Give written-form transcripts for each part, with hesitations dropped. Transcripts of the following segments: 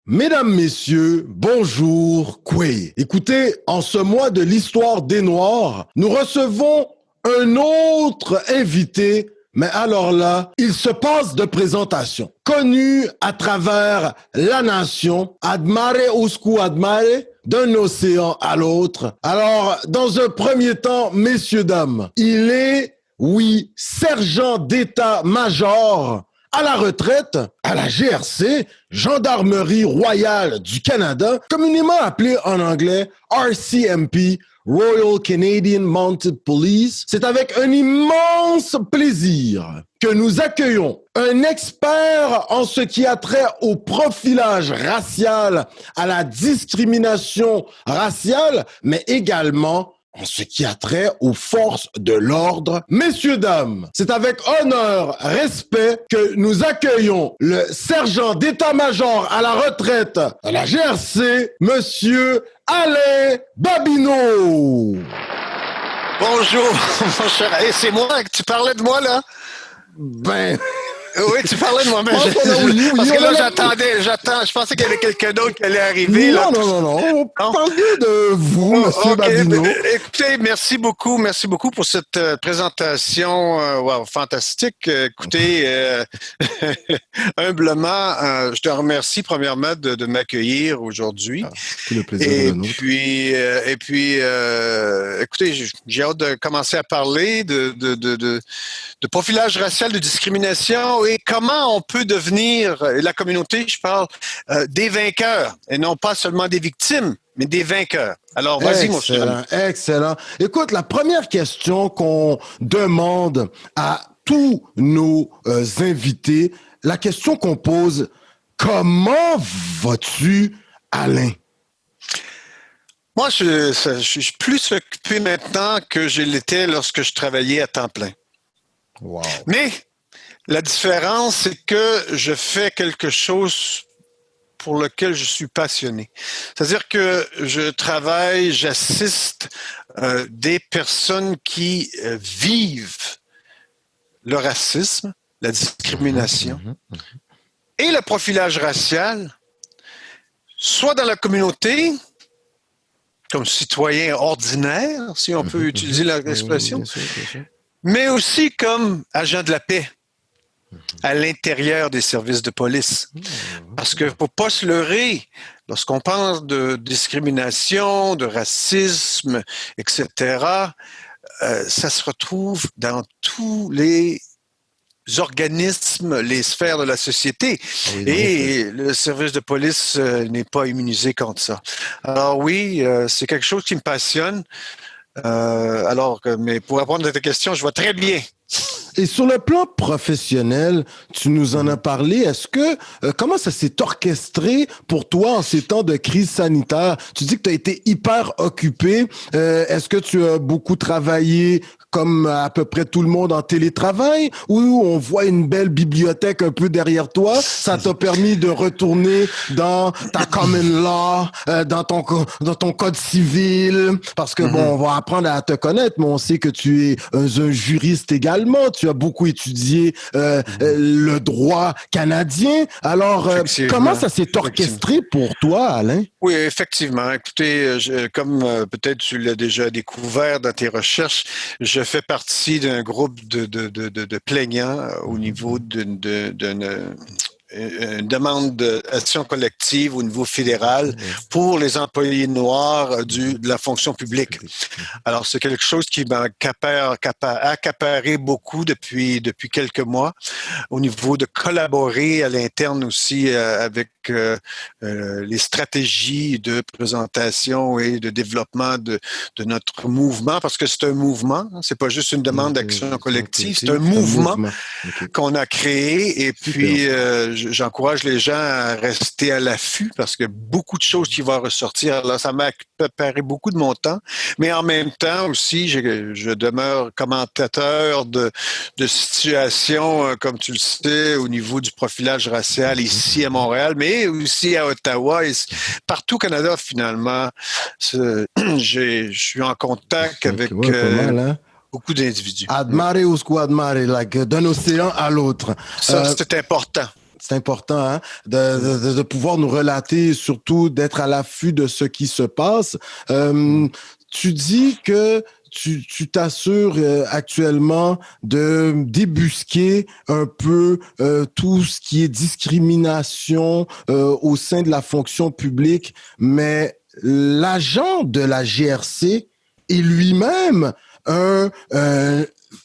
Mesdames, Messieurs, bonjour, Kwei. Écoutez, en ce mois de l'histoire des Noirs, nous recevons un autre invité, mais alors là, il se passe de présentation. Connu à travers la nation, admare usku admare, d'un océan à l'autre. Alors, dans un premier temps, messieurs, dames, il est, oui, sergent d'état-major à la retraite, à la GRC, Gendarmerie royale du Canada, communément appelée en anglais RCMP, Royal Canadian Mounted Police. C'est avec un immense plaisir que nous accueillons un expert en ce qui a trait au profilage racial, à la discrimination raciale, mais également en ce qui a trait aux forces de l'ordre. Messieurs, dames, c'est avec honneur, respect que nous accueillons le sergent d'état-major à la retraite à la GRC, Monsieur Alain Babineau. Bonjour, mon cher. Hey, c'est moi, tu parlais de moi, là? Ben... Oui, tu parlais de moi, mais parce que là, j'attends. Je pensais qu'il y avait quelqu'un d'autre qui allait arriver. Non, non. Parlez de vous, Monsieur Babineau. Écoutez, merci beaucoup pour cette présentation fantastique. Écoutez, humblement, je te remercie premièrement de m'accueillir aujourd'hui. Tout le plaisir est le nôtre. Et puis, écoutez, j'ai hâte de commencer à parler de profilage racial, de discrimination et comment on peut devenir, la communauté, je parle, des vainqueurs et non pas seulement des victimes, mais des vainqueurs. Alors, vas-y, mon cher. Excellent. Écoute, la première question qu'on demande à tous nos invités, la question qu'on pose, comment vas-tu, Alain? Moi, je suis plus occupé maintenant que je l'étais lorsque je travaillais à temps plein. Wow. Mais la différence, c'est que je fais quelque chose pour lequel je suis passionné. C'est-à-dire que je travaille, j'assiste des personnes qui vivent le racisme, la discrimination et le profilage racial, soit dans la communauté, comme citoyen ordinaire, si on peut utiliser l'expression, Bien sûr. Mais aussi comme agent de la paix à l'intérieur des services de police. Parce que faut pas se leurrer, lorsqu'on pense de discrimination, de racisme, etc., ça se retrouve dans tous les organismes, les sphères de la société. Oui, et le service de police n'est pas immunisé contre ça. Alors oui, c'est quelque chose qui me passionne. Mais pour répondre à ta question, je vois très bien. Et sur le plan professionnel, tu nous en as parlé. Est-ce que comment ça s'est orchestré pour toi en ces temps de crise sanitaire? Tu dis que tu as été hyper occupé. Est-ce que tu as beaucoup travaillé comme à peu près tout le monde en télétravail, ou on voit une belle bibliothèque un peu derrière toi? Ça t'a permis de retourner dans ta common law, dans ton code civil, parce que bon, on va apprendre à te connaître, mais on sait que tu es un juriste également. Tu as beaucoup étudié le droit canadien. Alors, comment ça s'est orchestré pour toi, Alain? Oui, effectivement. Écoutez, comme peut-être tu l'as déjà découvert dans tes recherches, je fais partie d'un groupe de plaignants au niveau d'une demande d'action collective au niveau fédéral pour les employés noirs de la fonction publique. Alors, c'est quelque chose qui m'a accaparé beaucoup depuis quelques mois au niveau de collaborer à l'interne aussi avec les stratégies de présentation et de développement de notre mouvement, parce que c'est un mouvement, c'est pas juste une demande d'action collective, c'est un mouvement qu'on a créé et puis j'encourage les gens à rester à l'affût parce que beaucoup de choses qui vont ressortir. Là, ça m'a accaparé beaucoup de mon temps, mais en même temps aussi, je demeure commentateur de situations, comme tu le sais, au niveau du profilage racial ici à Montréal, mais aussi à Ottawa et partout au Canada, finalement. Je suis en contact avec beaucoup d'individus. Admare usque admare, d'un océan à l'autre. Ça, c'est important. C'est important hein, de pouvoir nous relater, surtout d'être à l'affût de ce qui se passe. Tu dis que tu t'assures actuellement de débusquer un peu tout ce qui est discrimination au sein de la fonction publique, mais l'agent de la GRC est lui-même un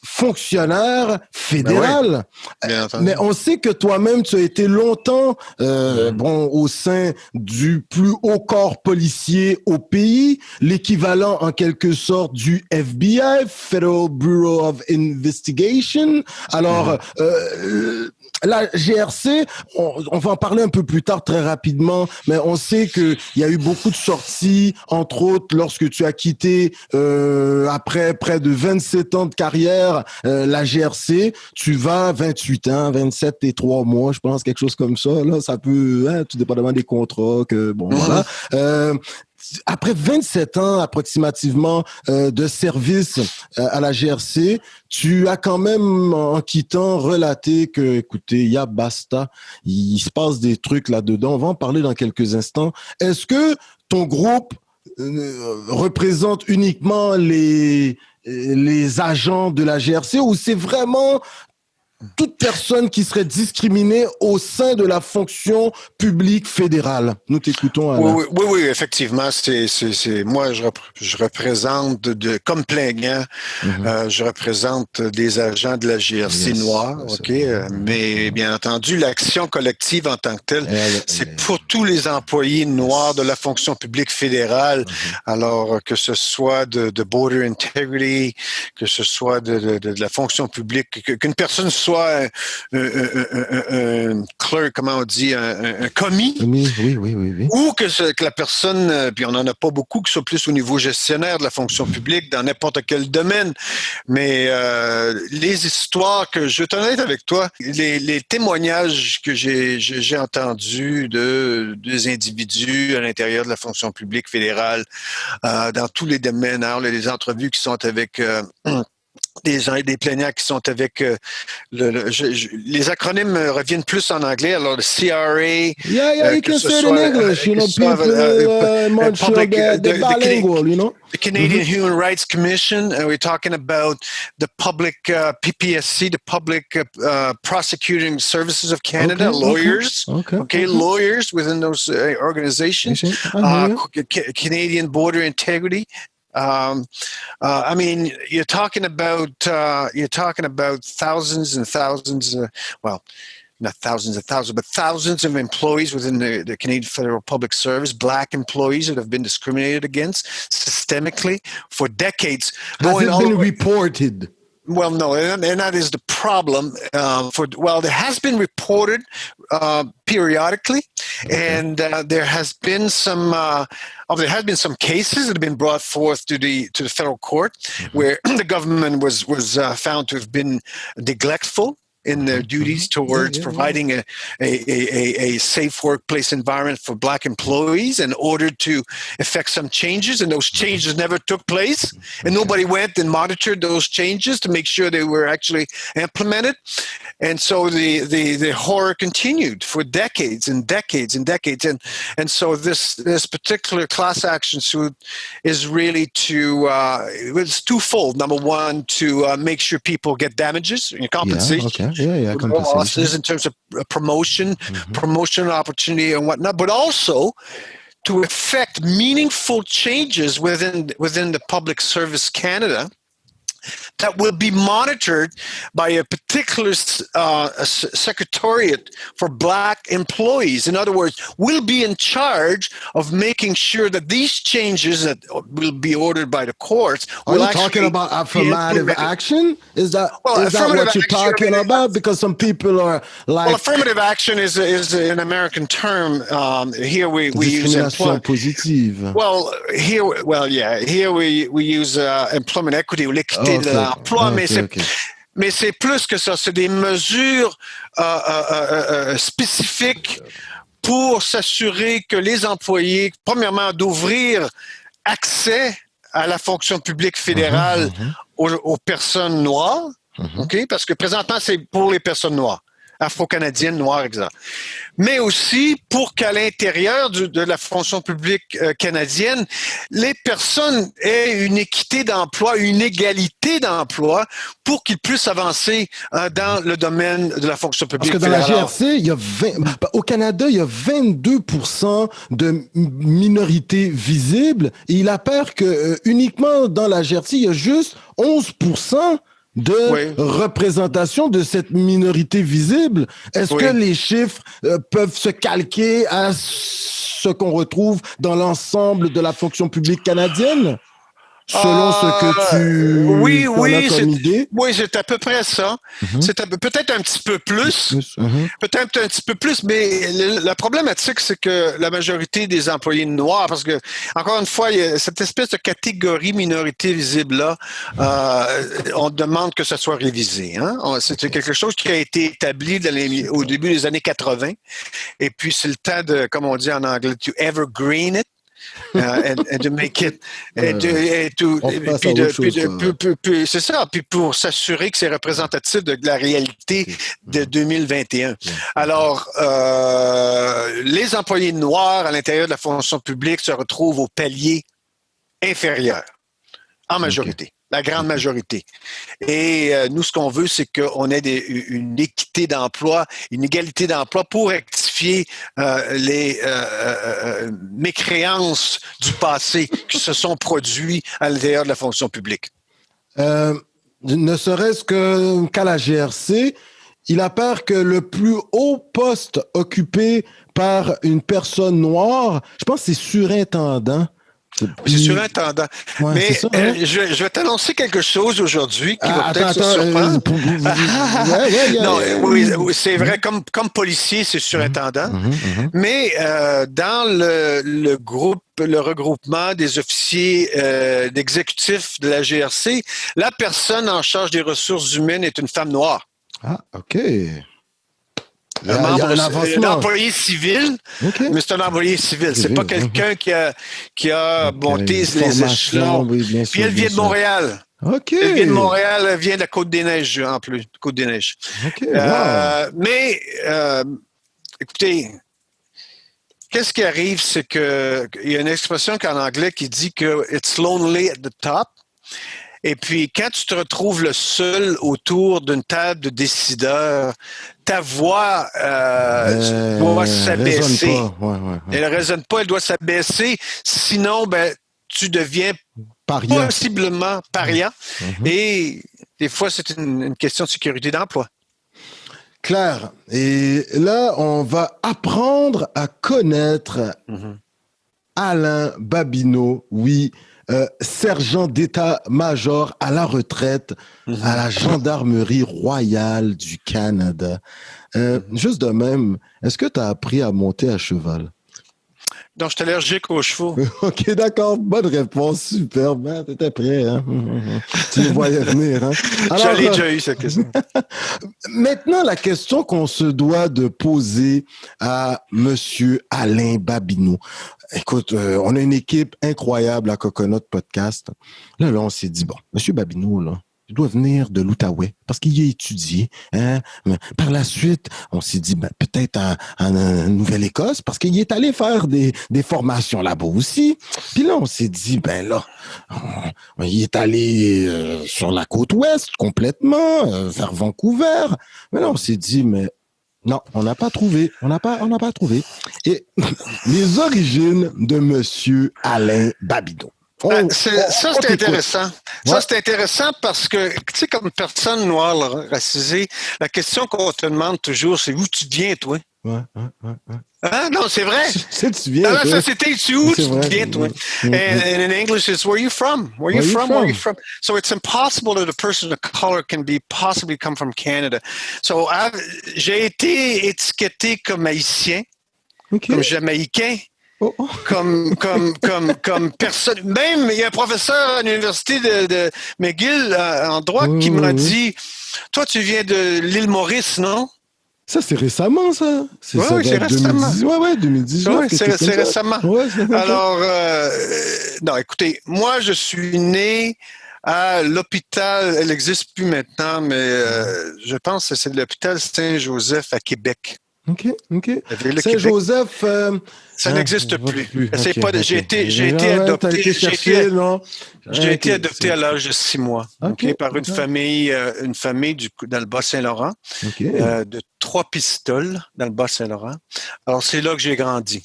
fonctionnaire fédéral. Ben oui, mais on sait que toi-même, tu as été longtemps au sein du plus haut corps policier au pays, l'équivalent en quelque sorte du FBI, Federal Bureau of Investigation. Alors, la GRC, on va en parler un peu plus tard très rapidement, mais on sait qu'il y a eu beaucoup de sorties, entre autres lorsque tu as quitté après près de 27 ans de carrière la GRC, tu vas 28 ans, 27 et 3 mois, je pense, quelque chose comme ça. Là, ça peut, tout dépendamment des contrats, que bon, voilà. Après 27 ans approximativement de service à la GRC, tu as quand même, en quittant, relaté que, écoutez, il y a basta, il se passe des trucs là-dedans. On va en parler dans quelques instants. Est-ce que ton groupe représente uniquement les agents de la GRC ou c'est vraiment toute personne qui serait discriminée au sein de la fonction publique fédérale? Nous t'écoutons, Alain. Oui, effectivement. Moi, je représente comme plaignant, je représente des agents de la GRC noirs, OK? Mais bien entendu, l'action collective en tant que telle, c'est pour tous les employés noirs de la fonction publique fédérale. Alors, que ce soit de Border Integrity, que ce soit de la fonction publique, qu'une personne soit un clerk, comment on dit, un commis. Oui. Ou que la personne, puis on n'en a pas beaucoup, qui soit plus au niveau gestionnaire de la fonction publique dans n'importe quel domaine. Mais les histoires que, je vais être honnête avec toi, les témoignages que j'ai entendus des individus à l'intérieur de la fonction publique fédérale, dans tous les domaines, alors les entrevues qui sont avec des plaignants qui sont avec les acronymes reviennent plus en anglais. Alors le CRA, you can say it in English, you know, people Montreal, they're bilingual, you know. The Canadian Human Rights Commission. We're talking about the public PPSC, the Public Prosecuting Services of Canada, lawyers. Lawyers within those organizations. Canadian Border Integrity. I mean, you're talking about thousands and thousands. Not thousands and thousands, but thousands of employees within the Canadian Federal Public Service, Black employees that have been discriminated against systemically for decades. Has it been reported? Well, no, and that is the problem. It has been reported periodically, and there has been some cases that have been brought forth to the federal court where the government was found to have been neglectful in their duties towards providing a safe workplace environment for Black employees in order to effect some changes, and those changes never took place, and nobody went and monitored those changes to make sure they were actually implemented. And so the horror continued for decades and decades and decades. And so this particular class action suit is really it's twofold. Number one, to make sure people get damages and compensation. Losses in terms of promotion opportunity and whatnot, but also to effect meaningful changes within the Public Service Canada that will be monitored by a particular secretariat for Black employees. In other words, we'll be in charge of making sure that these changes that will be ordered by the courts will actually. Are you talking about affirmative action? Is that what you're talking about? Because some people are like... Well, affirmative action is an American term. Here we use employment positive. Here we use employment equity ou l'équité de l'emploi, mais c'est plus que ça. C'est des mesures spécifiques pour s'assurer que les employés, premièrement, d'ouvrir accès à la fonction publique fédérale aux personnes noires, parce que présentement, c'est pour les personnes noires. afro-canadienne, noire, exemple. Mais aussi pour qu'à l'intérieur de la fonction publique canadienne, les personnes aient une équité d'emploi, une égalité d'emploi pour qu'ils puissent avancer dans le domaine de la fonction publique. Parce que dans la GRC, au Canada, il y a 22% de minorités visibles et il apparaît que uniquement dans la GRC, il y a juste 11% de représentation de cette minorité visible. Est-ce que les chiffres peuvent se calquer à ce qu'on retrouve dans l'ensemble de la fonction publique canadienne? Selon ce que tu as comme idée? Oui, c'est à peu près ça. C'est peut-être un petit peu plus. Peut-être un petit peu plus, mais la problématique, c'est que la majorité des employés noirs, parce que, encore une fois, il y a cette espèce de catégorie minorité visible-là, on demande que ça soit révisé. Hein? C'est quelque chose qui a été établi au début des années 80. Et puis, c'est le temps de, comme on dit en anglais, to evergreen it. And to make it, c'est ça, puis pour s'assurer que c'est représentatif de la réalité de 2021. Alors, les employés noirs à l'intérieur de la fonction publique se retrouvent au palier inférieur, en majorité. La grande majorité. Et nous, ce qu'on veut, c'est qu'on ait une équité d'emploi, une égalité d'emploi pour rectifier les mécréances du passé qui se sont produites à l'intérieur de la fonction publique. Ne serait-ce qu'à la GRC, il apparaît que le plus haut poste occupé par une personne noire, je pense que c'est surintendant. C'est surintendant. Ouais, mais ça, hein? Je vais t'annoncer quelque chose aujourd'hui qui va peut-être te surprendre. Oui, c'est vrai, comme policier, c'est surintendant. Mais dans le regroupement des officiers d'exécutif de la GRC, la personne en charge des ressources humaines est une femme noire. Ah, OK. Un employé civil, mais c'est un employé civil. C'est pas quelqu'un qui a monté les échelons. Puis elle vient de Montréal. Elle vient de Montréal, elle vient de la Côte-des-Neiges, en plus. Côte-des-Neiges. Mais, écoutez, qu'est-ce qui arrive, c'est qu'il y a une expression en anglais qui dit que « it's lonely at the top ». Et puis, quand tu te retrouves le seul autour d'une table de décideurs, ta voix doit s'abaisser. Elle ne résonne pas, elle doit s'abaisser. Sinon, tu deviens possiblement paria. Et des fois, c'est une question de sécurité d'emploi. Claire, et là, on va apprendre à connaître Alain Babineau, sergent d'état-major à la retraite à la Gendarmerie royale du Canada. Juste de même, est-ce que tu as appris à monter à cheval? Non, je suis allergique aux chevaux. OK, d'accord. Bonne réponse. Super. T'étais prêt, hein? Tu me voyais venir, hein? Alors, j'en ai déjà eu cette question. Maintenant, la question qu'on se doit de poser à Monsieur Alain Babineau. Écoute, on a une équipe incroyable à Coconut Podcast. Là, on s'est dit, bon, Monsieur Babineau, là, il doit venir de l'Outaouais parce qu'il y a étudié. Hein? Par la suite, on s'est dit peut-être en Nouvelle-Écosse parce qu'il est allé faire des formations là-bas aussi. Puis là, on s'est dit, il est allé sur la côte ouest complètement, vers Vancouver. Mais là, on s'est dit, non, on n'a pas trouvé. On n'a pas trouvé. Et les origines de Monsieur Alain Babineau. C'est intéressant. Ça, c'est intéressant parce que, tu sais, comme personne noire racisée, la question qu'on te demande toujours, c'est où tu viens, toi? Ah, non, c'est vrai. Tu viens, dans la société, où tu viens, toi? And in English, it's where you from? Where you from? So it's impossible that a person of color can possibly come from Canada. So j'ai été étiqueté comme haïtien, comme jamaïcain. Comme personne. Même, il y a un professeur à l'université de McGill en droit qui m'a dit, toi, tu viens de l'île Maurice, non? Ça, c'est récemment, ça? Oui, c'est récemment. 2018. Oui, c'est récemment. Alors, non, écoutez, moi, je suis né à l'hôpital, elle n'existe plus maintenant, mais je pense que c'est l'hôpital Saint-Joseph à Québec. OK, OK. La ville de Québec. Saint-Joseph, Ça n'existe va plus. plus. C'est OK, pas, OK. j'ai été Ouais, t'as adopté. été chercher, non? J'ai été OK, adopté à l'âge de 6 mois, OK, ok, par une famille dans le Bas-Saint-Laurent, OK. de Trois-Pistoles, dans le Bas-Saint-Laurent. Alors, c'est là que j'ai grandi.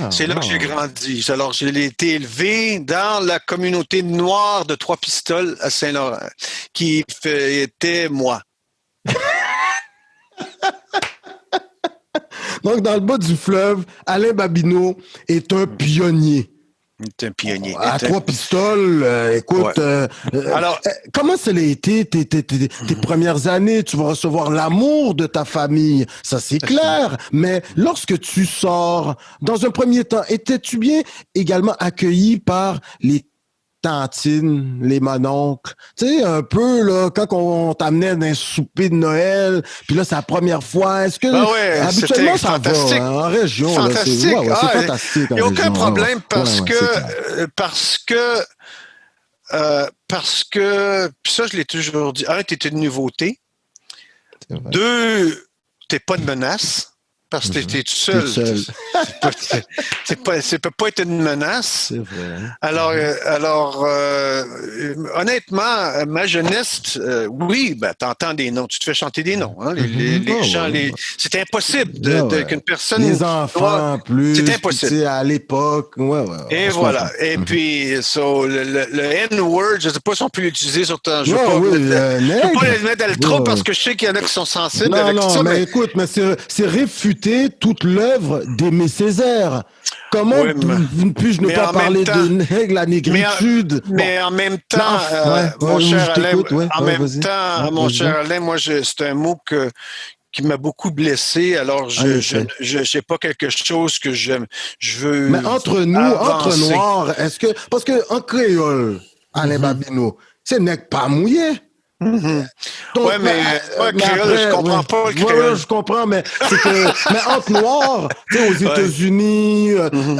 Ah, C'est là que j'ai grandi. Alors, j'ai été élevé dans la communauté noire de Trois-Pistoles à Saint-Laurent, était moi. Donc, dans le bas du fleuve, Alain Babineau est un pionnier. C'est un pionnier. À Trois-Pistoles, écoute, Ouais. Alors, comment ça a été tes premières années? Tu vas recevoir l'amour de ta famille, ça c'est clair. Mais lorsque tu sors, dans un premier temps, étais-tu bien également accueilli par les tantines, les mononcles? Tu sais, un peu, là, quand on t'amenait dans un souper de Noël, puis là, c'est la première fois. Est-ce que, ouais, habituellement, ça fantastique. va, hein, en région, Fantastique. là, c'est fantastique. Il n'y a aucun problème parce que, puis ça, je l'ai toujours dit. Un, tu es une nouveauté. Deux, tu n'es pas une menace. Parce que tu es tout seul. Ça peut pas être une menace. C'est vrai. Alors, honnêtement, ma jeunesse, oui, ben, t'entends des noms, tu te fais chanter des noms. Hein, les gens, c'est impossible qu'une personne. Les enfants, plus. C'est impossible. À l'époque, Et voilà. Et puis, le N-word, je ne sais pas si on peut l'utiliser sur ton. Je ne veux pas les mettre dans le trop parce que je sais qu'il y en a qui sont sensibles avec ça. Mais écoute, mais c'est réfuté toute l'œuvre d'Aimé Césaire. Comment puis-je ne pas parler de la négritude? Mais en même temps, mon cher Alain, moi, c'est un mot qui m'a beaucoup blessé. Alors, je n'ai pas quelque chose que je veux. Mais entre nous, entre noirs, est-ce que. Parce qu'en créole, Alain Babineau, c'est nec pas mouillé. Donc, mais créole, je comprends pas le créole. Je comprends, mais c'est que, mais entre noirs, tu sais, aux États-Unis,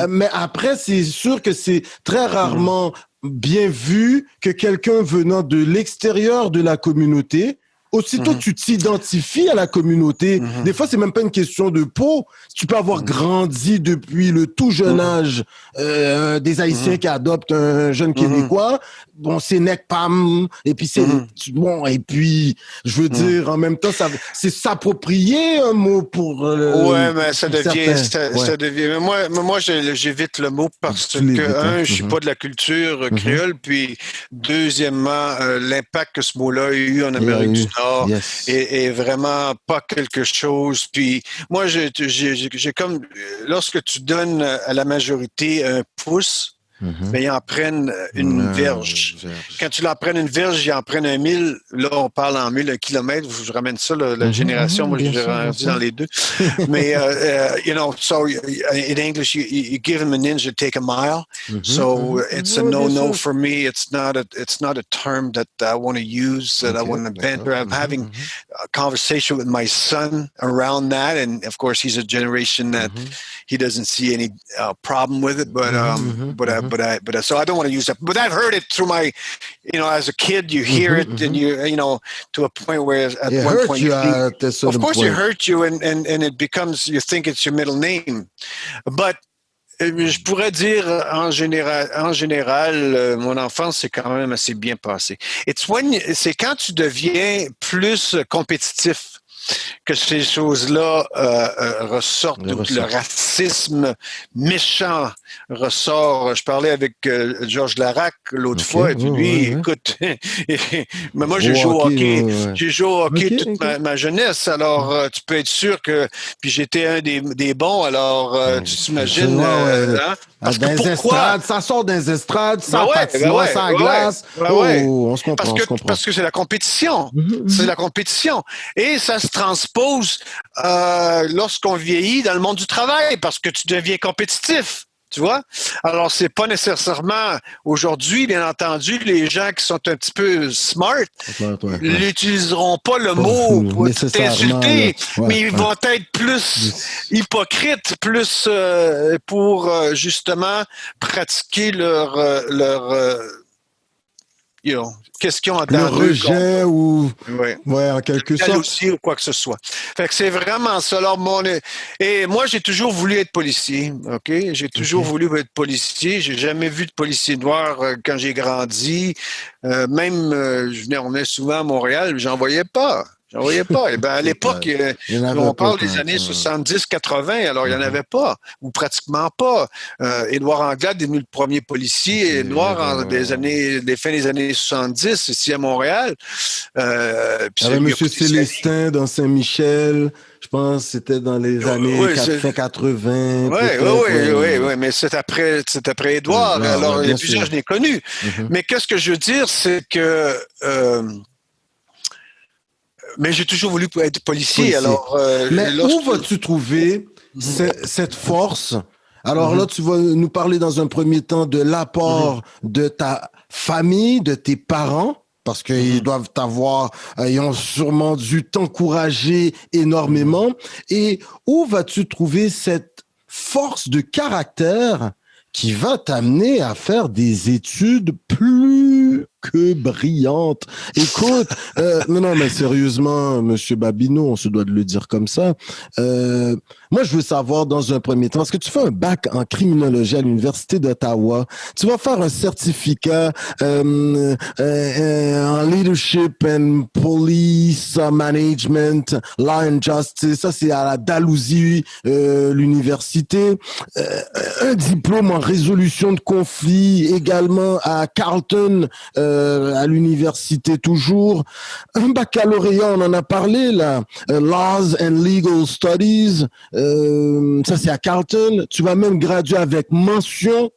mais après, c'est sûr que c'est très rarement bien vu que quelqu'un venant de l'extérieur de la communauté, aussitôt tu t'identifies à la communauté. Des fois, c'est même pas une question de peau. Tu peux avoir grandi depuis le tout jeune âge des Haïtiens qui adoptent un jeune Québécois. Bon, c'est nec pam, et puis c'est bon, et puis je veux dire en même temps, c'est s'approprier un mot pour. Ouais, mais ça devient. Mais moi, j'évite le mot parce que je suis pas de la culture créole, puis deuxièmement, l'impact que ce mot-là a eu en Amérique du Nord est vraiment pas quelque chose. Puis moi, j'ai comme lorsque tu donnes à la majorité un pouce. Mais ils en prennent une verge. Quand tu en prennent une verge, ils en prennent 1000. Là, on parle en 1000 kilomètres. Je ramène ça, la génération. Moi, j'ai rendu dans les deux. Mais, so in English, you give them an inch, you take a mile. So it's a no-no for me. It's not a term that I want to use, that I want to banter. I'm having a conversation with my son around that. And of course, he's a generation that he doesn't see any problem with it. But so I don't want to use that. But I've heard it through my, as a kid, you hear it, and to a point where at one point, of course, it hurts you, and it becomes, you think it's your middle name. But je pourrais dire en général, mon enfance c'est quand même assez bien passé. C'est quand tu deviens plus compétitif que ces choses-là ressortent. Donc, le racisme méchant ressort. Je parlais avec Georges Larac l'autre fois, et puis lui, écoute, mais moi, j'ai joué au hockey. J'ai joué au hockey toute ma jeunesse, alors tu peux être sûr que... Puis j'étais un des bons, alors tu t'imagines... Parce que pourquoi? Ça sort des estrades, ça patinoire, ça glace. On se comprend, parce que c'est la compétition. C'est la compétition. Et ça se transpose lorsqu'on vieillit dans le monde du travail, parce que tu deviens compétitif. Tu vois? Alors, c'est pas nécessairement aujourd'hui, bien entendu, les gens qui sont un petit peu smart n'utiliseront pas le mot pour t'insulter, mais ils vont être plus hypocrites, plus pour justement pratiquer leur question Le dans rejet ou... ouais. Ouais, en quelque sorte. Aussi ou quoi que ce soit. Fait que c'est vraiment ça. Alors, et moi, j'ai toujours voulu être policier. OK? J'ai toujours voulu être policier. J'ai jamais vu de policier noir quand j'ai grandi. On venait souvent à Montréal, j'en voyais pas. J'en voyais pas. Et ben, à l'époque, Il n'y en avait on pas parle des tant que années ça. 70-80, alors il n'y en avait pas, ou pratiquement pas. Édouard Anglade est devenu le premier policier noir des fins des années 70 ici à Montréal. Il y avait M. Célestin dans Saint-Michel, je pense que c'était dans les années fin 80, peut-être. Oui, mais c'est après Édouard. Alors, il y a plusieurs, je l'ai connu. Mais qu'est-ce que je veux dire, c'est que mais j'ai toujours voulu être policier. Alors, mais où vas-tu trouver cette force? Alors là, tu vas nous parler dans un premier temps de l'apport de ta famille, de tes parents, parce qu'ils doivent ils ont sûrement dû t'encourager énormément. Et où vas-tu trouver cette force de caractère qui va t'amener à faire des études plus que brillantes? Écoute, non, mais sérieusement, Monsieur Babineau, on se doit de le dire comme ça. Moi, je veux savoir dans un premier temps, est-ce que tu fais un bac en criminologie à l'Université d'Ottawa? Tu vas faire un certificat en leadership and police management, law and justice. Ça, c'est à la Dalhousie, l'université. Un diplôme en résolution de conflits également à Carleton, à l'université toujours. Un baccalauréat, on en a parlé là, Laws and Legal Studies, ça c'est à Carleton. Tu vas même graduer avec mention,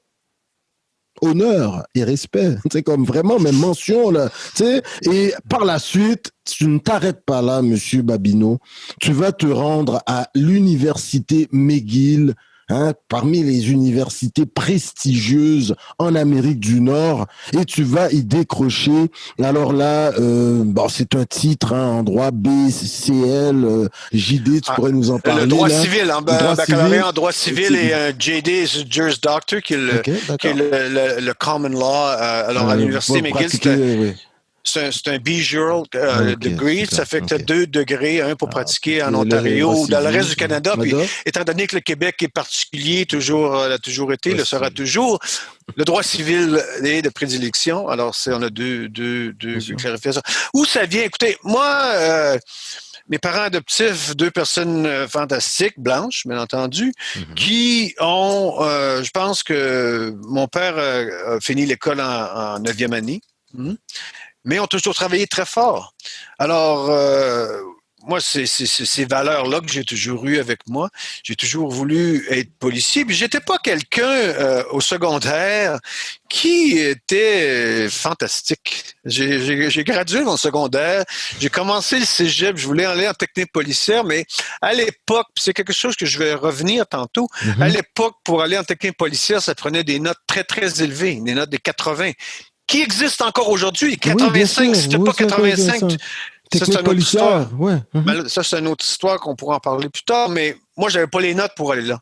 honneur et respect. C'est comme vraiment, mais mention là. T'sais, et par la suite, tu ne t'arrêtes pas là, Monsieur Babineau. Tu vas te rendre à l'université McGill. Parmi les universités prestigieuses en Amérique du Nord, et tu vas y décrocher. Alors là, c'est un titre en droit BCL, JD, tu pourrais nous en parler. Le droit là. civil, baccalauréat en droit civil et un JD, Juris Doctor, qui est le common law. Alors à l'université McGill, c'est un B-Jural degree. Ça fait que tu as 2 degrés, un pour pratiquer en Ontario ou dans le reste du Canada. Puis, étant donné que le Québec est particulier, l'a toujours été, le sera toujours, le droit civil est de prédilection. Alors, on a deux clarifications. Où ça vient? Écoutez, moi, mes parents adoptifs, 2 personnes fantastiques, blanches, bien entendu, qui ont, je pense que mon père a fini l'école en 9e année. Mais ont toujours travaillé très fort. Alors, moi, c'est ces valeurs-là que j'ai toujours eues avec moi. J'ai toujours voulu être policier. Puis, j'étais pas quelqu'un au secondaire qui était fantastique. J'ai gradué mon secondaire. J'ai commencé le cégep. Je voulais aller en technique policière, mais à l'époque, c'est quelque chose que je vais revenir tantôt. À l'époque, pour aller en technique policière, ça prenait des notes très, très élevées, des notes de 80. Qui existe encore aujourd'hui. 85, si tu n'as pas 85, technique policière, ça, c'est une autre histoire qu'on pourra en parler plus tard, mais moi, je n'avais pas les notes pour aller là.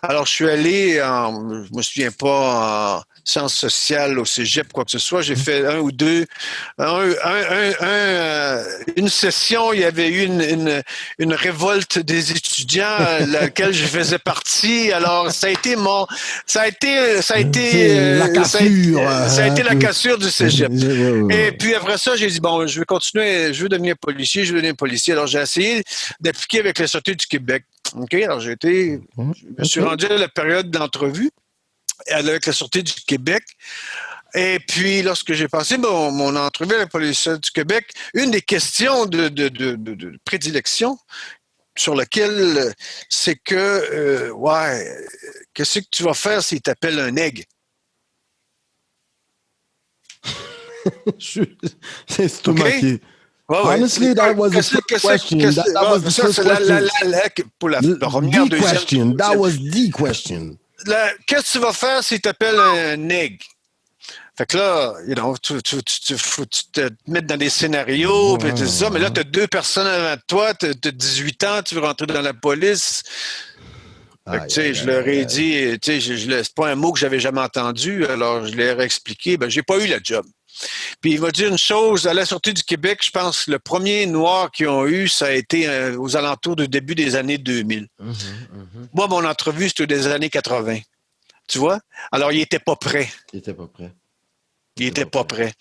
Alors, je suis allé je me souviens pas, en sciences sociales au cégep, quoi que ce soit. J'ai fait une session, il y avait eu une révolte des étudiants à laquelle je faisais partie. Alors, ça a été la cassure du cégep. Et puis après ça, j'ai dit, bon, je veux devenir policier. Alors, j'ai essayé d'appliquer avec la Sûreté du Québec. OK, alors je me suis rendu à la période d'entrevue avec la Sûreté du Québec. Et puis, lorsque j'ai passé mon entrevue avec la Police du Québec, une des questions de prédilection sur laquelle c'est que, qu'est-ce que tu vas faire s'il t'appelle un egg? C'est estomaqué. Okay? Honestly, that was the question. That was the first question. That was the question. Qu'est-ce que tu vas faire s'il t'appelle un egg? Fait que là, tu te mets dans des scénarios, puis tout ça, mais là, tu as 2 personnes avant toi, tu as 18 ans, tu veux rentrer dans la police. Fait que, je leur ai dit, c'est pas un mot que j'avais jamais entendu, alors je leur ai expliqué, j'ai pas eu le job. Puis il va dire une chose, à la sortie du Québec, je pense que le premier noir qu'ils ont eu, ça a été aux alentours du début des années 2000. Moi, mon entrevue, c'était des années 80. Tu vois? Alors, il n'était pas prêt. Il n'était pas prêt. Il n'était pas prêt.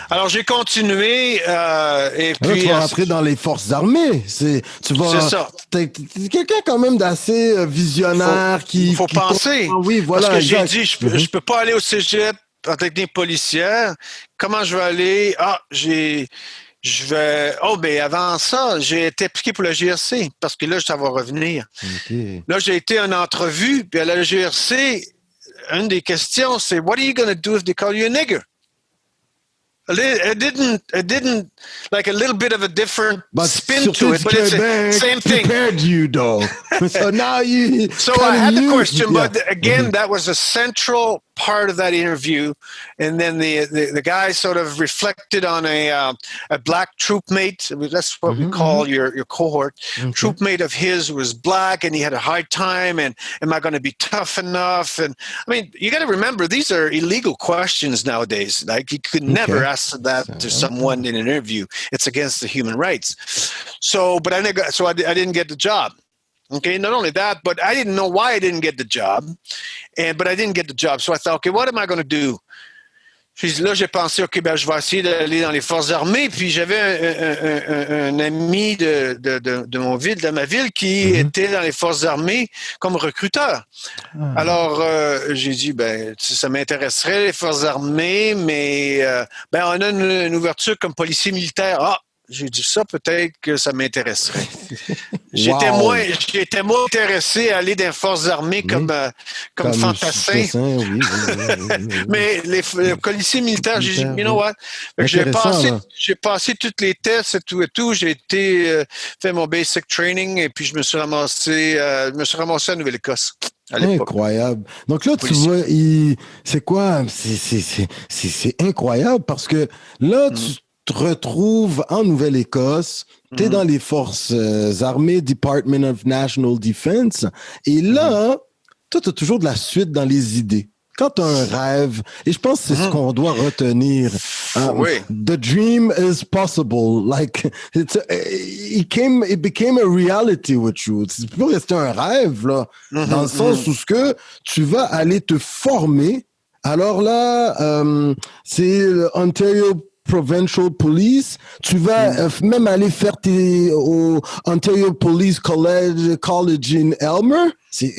Alors, j'ai continué. Et Alors, puis, tu vas rentrer dans les forces armées. C'est ça. T'es quelqu'un quand même d'assez visionnaire Il faut penser. Oui, voilà. Parce que exact. j'ai dit, je peux pas aller au cégep en technique policière. Comment je vais aller? Ben avant ça, j'ai été appliqué pour la GRC parce que là, ça va revenir. Okay. Là, j'ai été en entrevue, puis à la GRC, une des questions, c'est What are you going to do if they call you a nigger? It didn't like a little bit of a different spin to it, but it's the same thing. Prepared you though. So now you. So I had the question, but again, that was a central part of that interview. And then the guy sort of reflected on a black troopmate. That's what we call your cohort. Troopmate of his was black, and he had a hard time. And am I going to be tough enough? And I mean, you got to remember, these are illegal questions nowadays. Like you could never ask that to someone in an interview. It's against the human rights. So, but I didn't get the job. Okay, not only that, but I didn't know why I didn't get the job. But I didn't get the job. So I thought, okay, what am I going to do? Puis là, j'ai pensé, OK, ben, je vais essayer d'aller dans les forces armées. Puis j'avais un ami de mon ville, de ma ville, qui était dans les forces armées comme recruteur. Alors, j'ai dit, ben, ça m'intéresserait, les forces armées, mais ben, on a une ouverture comme policier militaire. Ah! J'ai dit ça, peut-être que ça m'intéresserait. J'étais moins intéressé à aller dans les forces armées comme fantassin. Oui. Mais les policiers militaires, j'ai dit, you know what? J'ai passé toutes les tests et tout. J'ai été fait mon basic training et puis je me suis ramassé à Nouvelle-Écosse. Incroyable. Donc là, tu vois, c'est quoi? C'est incroyable parce que là, tu te retrouves en Nouvelle-Écosse, tu es dans les forces armées, Department of National Defense, et là, toi, tu as toujours de la suite dans les idées. Quand tu as un rêve, et je pense que c'est ce qu'on doit retenir. The dream is possible. Like, it became a reality with you. Tu peux rester un rêve, là, dans le sens où tu vas aller te former. Alors là, c'est Ontario Provincial Police. Tu vas même aller faire au Ontario Police College in Elmer. You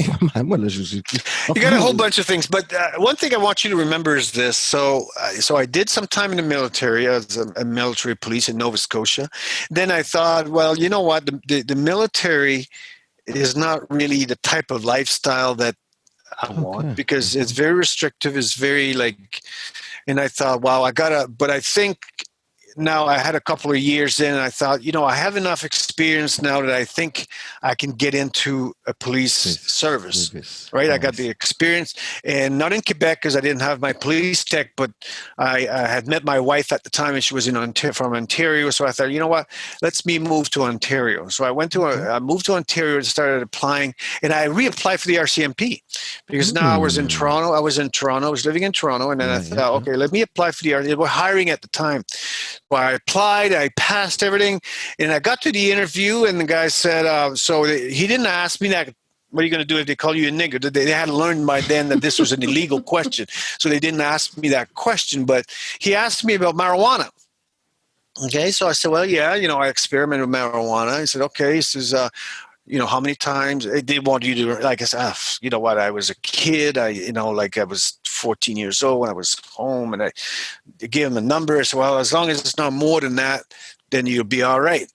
got a whole bunch of things, but one thing I want you to remember is this. So I did some time in the military as a military police in Nova Scotia. Then I thought, well, you know what? The military is not really the type of lifestyle that I want because it's very restrictive. It's very and I thought, wow, but I think now I had a couple of years in and I thought, you know, I have enough experience now that I think I can get into a police service, right? Nice. I got the experience and not in Quebec because I didn't have my police tech, but I had met my wife at the time and she was from Ontario. So I thought, you know what, let's me move to Ontario. So I moved to Ontario and started applying and I reapplied for the RCMP because now I was in Toronto. I was living in Toronto and then I thought, okay, let me apply for the RCMP. They were hiring at the time. Well, I applied, I passed everything, and I got to the interview, and the guy said, he didn't ask me that, what are you going to do if they call you a nigger? They had learned by then that this was an illegal question, so they didn't ask me that question, but he asked me about marijuana. Okay, so I said, well, yeah, you know, I experimented with marijuana. He said, okay, he says, you know, how many times they want you to, like I said, you know what, I was a kid, I was 14 years old when I was home and I gave him a number. I said, well, as long as it's not more than that, then you'll be all right.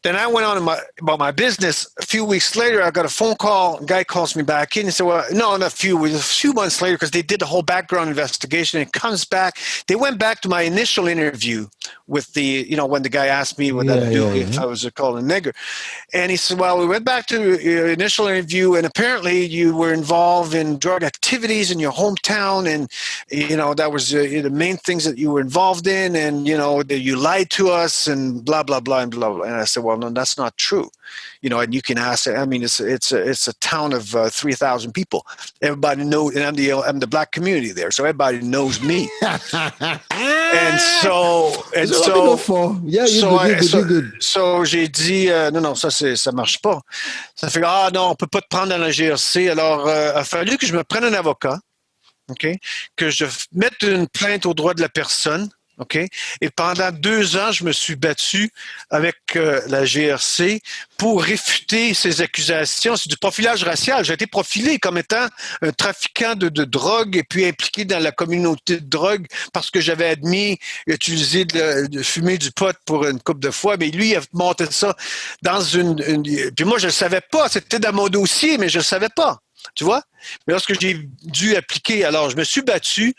Then I went on about my business. A few weeks later, I got a phone call. A guy calls me back in and said, well, no, not a few months later, because they did the whole background investigation. It comes back. They went back to my initial interview with when the guy asked me what that do if I was called a nigger. And he said, well, we went back to your initial interview, and apparently you were involved in drug activities in your hometown. And, you know, that was the main things that you were involved in. And, you know, that you lied to us and blah, blah, blah, and blah, blah. And I said, well, well, no, that's not true. You know, and you can ask, I mean, it's a town of 3,000 people. Everybody knows, and I'm the black community there, so everybody knows me. So j'ai dit, non, ça marche pas. Ça fait, non, on peut pas te prendre dans la GRC. Alors, il a fallu que je me prenne un avocat, OK, que je mette une plainte aux droits de la personne. OK? Et pendant 2 ans, je me suis battu avec la GRC pour réfuter ces accusations. C'est du profilage racial. J'ai été profilé comme étant un trafiquant de drogue et puis impliqué dans la communauté de drogue parce que j'avais admis utiliser de fumer du pot pour une couple de fois. Mais lui, il a monté ça dans puis moi, je ne le savais pas. C'était dans mon dossier, mais je ne le savais pas. Tu vois? Mais lorsque j'ai dû appliquer, alors je me suis battu.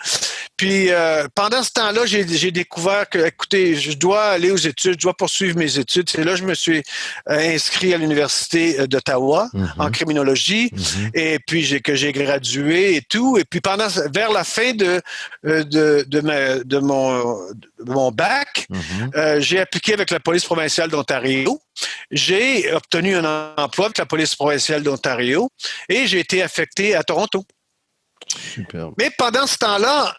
Puis pendant ce temps-là, j'ai découvert que, écoutez, je dois aller aux études, je dois poursuivre mes études. C'est là que je me suis inscrit à l'Université d'Ottawa en criminologie. Et puis que j'ai gradué et tout. Et puis vers la fin de mon bac, j'ai appliqué avec la police provinciale d'Ontario. J'ai obtenu un emploi avec la police provinciale d'Ontario et j'ai été affecté à Toronto. Super. Mais pendant ce temps-là,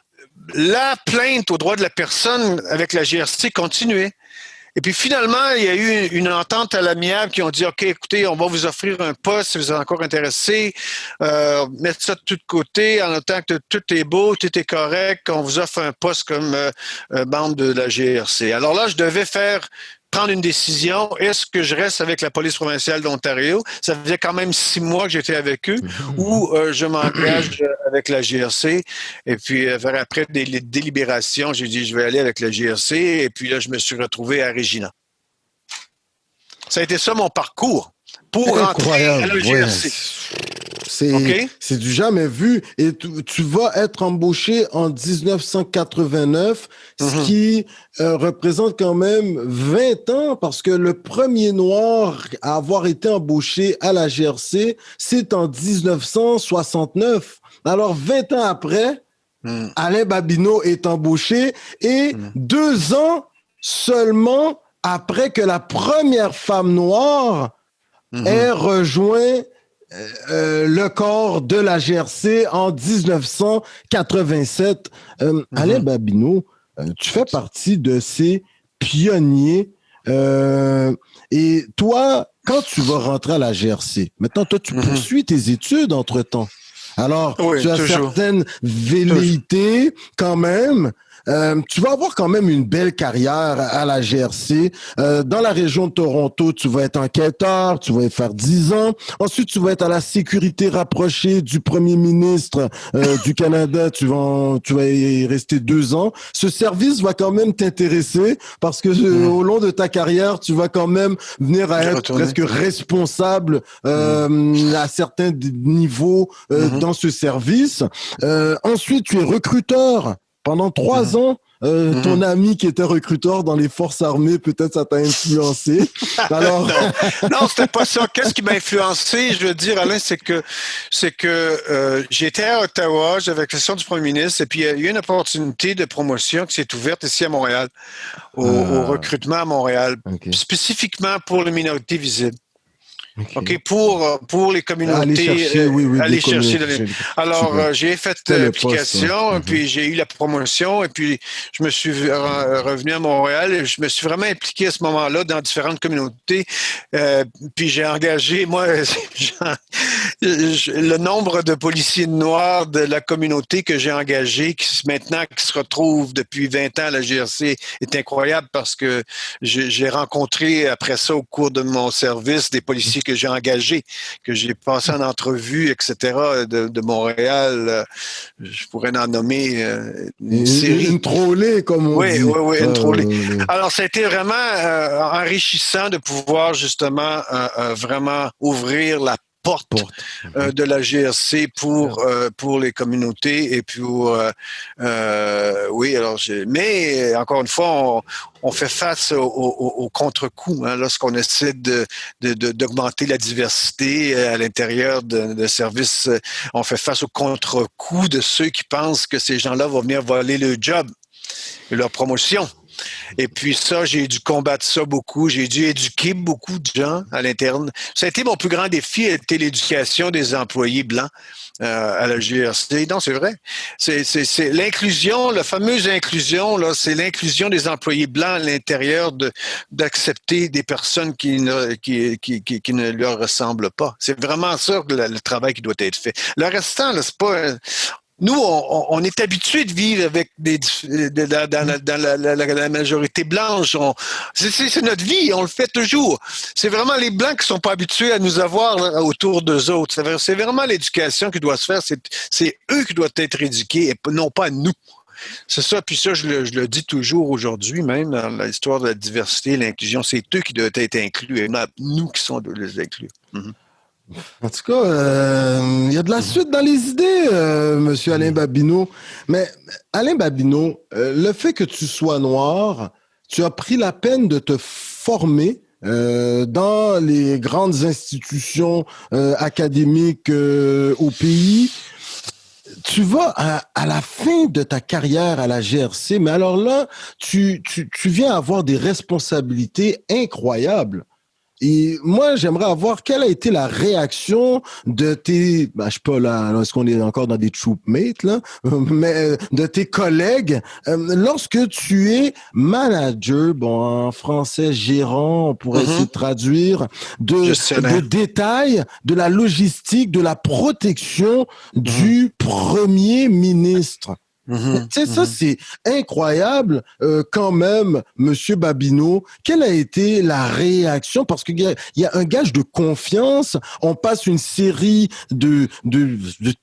la plainte aux droits de la personne avec la GRC continuait. Et puis finalement, il y a eu une entente à l'amiable qui ont dit, OK, écoutez, on va vous offrir un poste si vous êtes encore intéressé. Mettez ça de tout côté en autant que tout est beau, tout est correct. On vous offre un poste comme membre de la GRC. Alors là, je devais prendre une décision. Est-ce que je reste avec la police provinciale d'Ontario? Ça faisait quand même 6 mois que j'étais avec eux. Ou je m'engage avec la GRC. Et puis, après des délibérations, j'ai dit, je vais aller avec la GRC. Et puis là, je me suis retrouvé à Regina. Ça a été ça mon parcours pour rentrer à la GRC. C'est du jamais vu. Et tu vas être embauché en 1989, ce qui représente quand même 20 ans, parce que le premier Noir à avoir été embauché à la GRC, c'est en 1969. Alors, 20 ans après, Alain Babineau est embauché et 2 ans seulement après que la première femme noire ait rejoint le corps de la GRC en 1987. Alain Babineau, tu fais partie de ces pionniers. Et toi, quand tu vas rentrer à la GRC, maintenant, toi, tu poursuis tes études entre-temps. Alors, oui, tu as toujours. certaines velléités quand même. Tu vas avoir quand même une belle carrière à la GRC. Dans la région de Toronto, tu vas être enquêteur, tu vas y faire 10 ans. Ensuite, tu vas être à la sécurité rapprochée du premier ministre du Canada. Tu vas y rester 2 ans. Ce service va quand même t'intéresser parce que au long de ta carrière, tu vas quand même venir à être presque responsable à certains niveaux dans ce service. Ensuite, tu es recruteur. Pendant 3 ans, ton ami qui était recruteur dans les forces armées, peut-être ça t'a influencé. Alors... non, c'était pas ça. Qu'est-ce qui m'a influencé? Je veux dire, Alain, c'est que j'étais à Ottawa, j'avais la question du premier ministre, et puis il y a eu une opportunité de promotion qui s'est ouverte ici à Montréal, au recrutement à Montréal, spécifiquement pour les minorités visibles. OK, pour les communautés. Aller chercher. Alors, j'ai fait l'application, puis j'ai eu la promotion, et puis je me suis revenu à Montréal, et je me suis vraiment impliqué à ce moment-là dans différentes communautés. Puis j'ai engagé, moi, le nombre de policiers noirs de la communauté que j'ai engagé, qui se retrouvent depuis 20 ans à la GRC, est incroyable parce que j'ai rencontré après ça au cours de mon service des policiers que j'ai engagés, que j'ai passé en entrevue, etc., de Montréal. Je pourrais en nommer une série. Une trollée, comme on dit. Oui, une trollée. Alors, ça a été vraiment enrichissant de pouvoir justement vraiment ouvrir la porte de la GRC pour les communautés et pour mais encore une fois on fait face au contre-coup lorsqu'on essaie d'augmenter la diversité à l'intérieur de services. On fait face au contre-coup de ceux qui pensent que ces gens-là vont venir voler le job et leur promotion. Et puis ça, j'ai dû combattre ça beaucoup. J'ai dû éduquer beaucoup de gens à l'interne. Ça a été mon plus grand défi, était l'éducation des employés blancs à la GRC. Non, c'est vrai. C'est l'inclusion, la fameuse inclusion, là, c'est l'inclusion des employés blancs à l'intérieur d'accepter des personnes qui ne leur ressemblent pas. C'est vraiment ça le travail qui doit être fait. Le restant, là, c'est pas... Nous, on est habitué de vivre avec dans la majorité blanche. C'est notre vie, on le fait toujours. C'est vraiment les Blancs qui sont pas habitués à nous avoir là, autour d'eux autres. C'est vraiment l'éducation qui doit se faire. C'est eux qui doivent être éduqués et non pas nous. C'est ça, puis ça, je le dis toujours aujourd'hui, même dans l'histoire de la diversité et l'inclusion, c'est eux qui doivent être inclus et pas nous qui sommes les inclus. Mm-hmm. En tout cas, il y a de la suite dans les idées, Monsieur Alain Babineau. Mais Alain Babineau, le fait que tu sois noir, tu as pris la peine de te former dans les grandes institutions académiques au pays. Tu vas à la fin de ta carrière à la GRC, mais alors là, tu viens avoir des responsabilités incroyables. Et moi, j'aimerais avoir quelle a été la réaction de tes, je sais pas là, est-ce qu'on est encore dans des troopmates là, mais de tes collègues lorsque tu es manager, en français gérant, on pourrait essayer de traduire, de détails, de la logistique, de la protection du premier ministre. Ça, c'est incroyable quand même, Monsieur Babineau. Quelle a été la réaction? Parce qu'il y a un gage de confiance. On passe une série de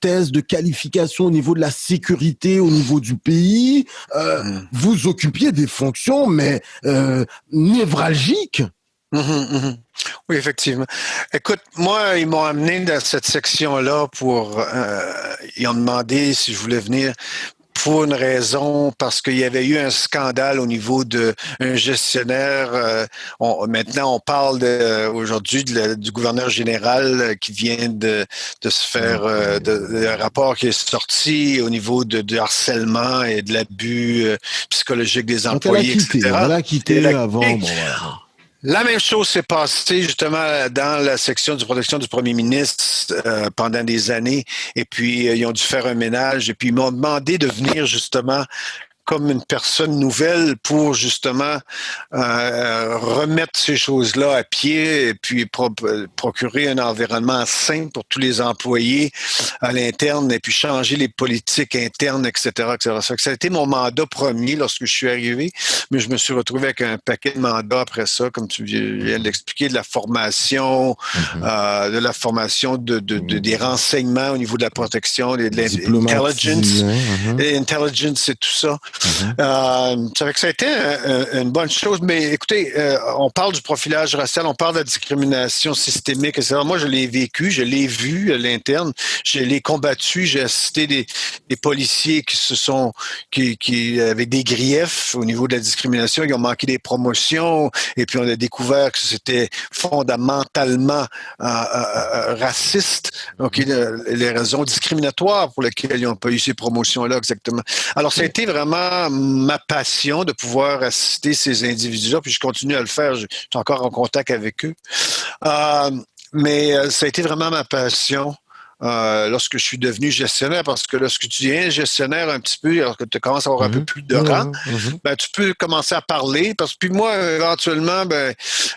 tests, de qualifications au niveau de la sécurité, au niveau du pays. Vous occupiez des fonctions, mais névralgiques. Oui, effectivement. Écoute, moi, ils m'ont amené dans cette section-là ils ont demandé si je voulais venir pour une raison, parce qu'il y avait eu un scandale au niveau d'un gestionnaire. Maintenant, on parle aujourd'hui du gouverneur général qui vient de se faire un rapport qui est sorti au niveau de harcèlement et de l'abus psychologique des employés, etc. Elle a quitté avant. Bon, voilà. La même chose s'est passée justement dans la section de protection du premier ministre pendant des années. Et puis, ils ont dû faire un ménage. Et puis, ils m'ont demandé de venir justement comme une personne nouvelle pour justement remettre ces choses-là à pied et puis procurer un environnement sain pour tous les employés à l'interne et puis changer les politiques internes, etc., etc. Ça a été mon mandat premier lorsque je suis arrivé, mais je me suis retrouvé avec un paquet de mandats après ça, comme tu viens de l'expliquer, de la formation, des renseignements au niveau de la protection, de l'intelligence, l'intelligence et tout ça. Ça a été une bonne chose, mais écoutez, on parle du profilage racial, on parle de la discrimination systémique, etc. Moi, je l'ai vécu, je l'ai vu à l'interne, je l'ai combattu, j'ai assisté des policiers qui avec des griefs au niveau de la discrimination, ils ont manqué des promotions, et puis on a découvert que c'était fondamentalement raciste, donc les raisons discriminatoires pour lesquelles ils n'ont pas eu ces promotions-là exactement. Alors, ça a été vraiment ma passion de pouvoir assister ces individus-là, puis je continue à le faire, je suis encore en contact avec eux. Mais ça a été vraiment ma passion lorsque je suis devenu gestionnaire, parce que lorsque tu deviens gestionnaire un petit peu, alors que tu commences à avoir un peu plus de rang, tu peux commencer à parler, parce que puis moi, éventuellement,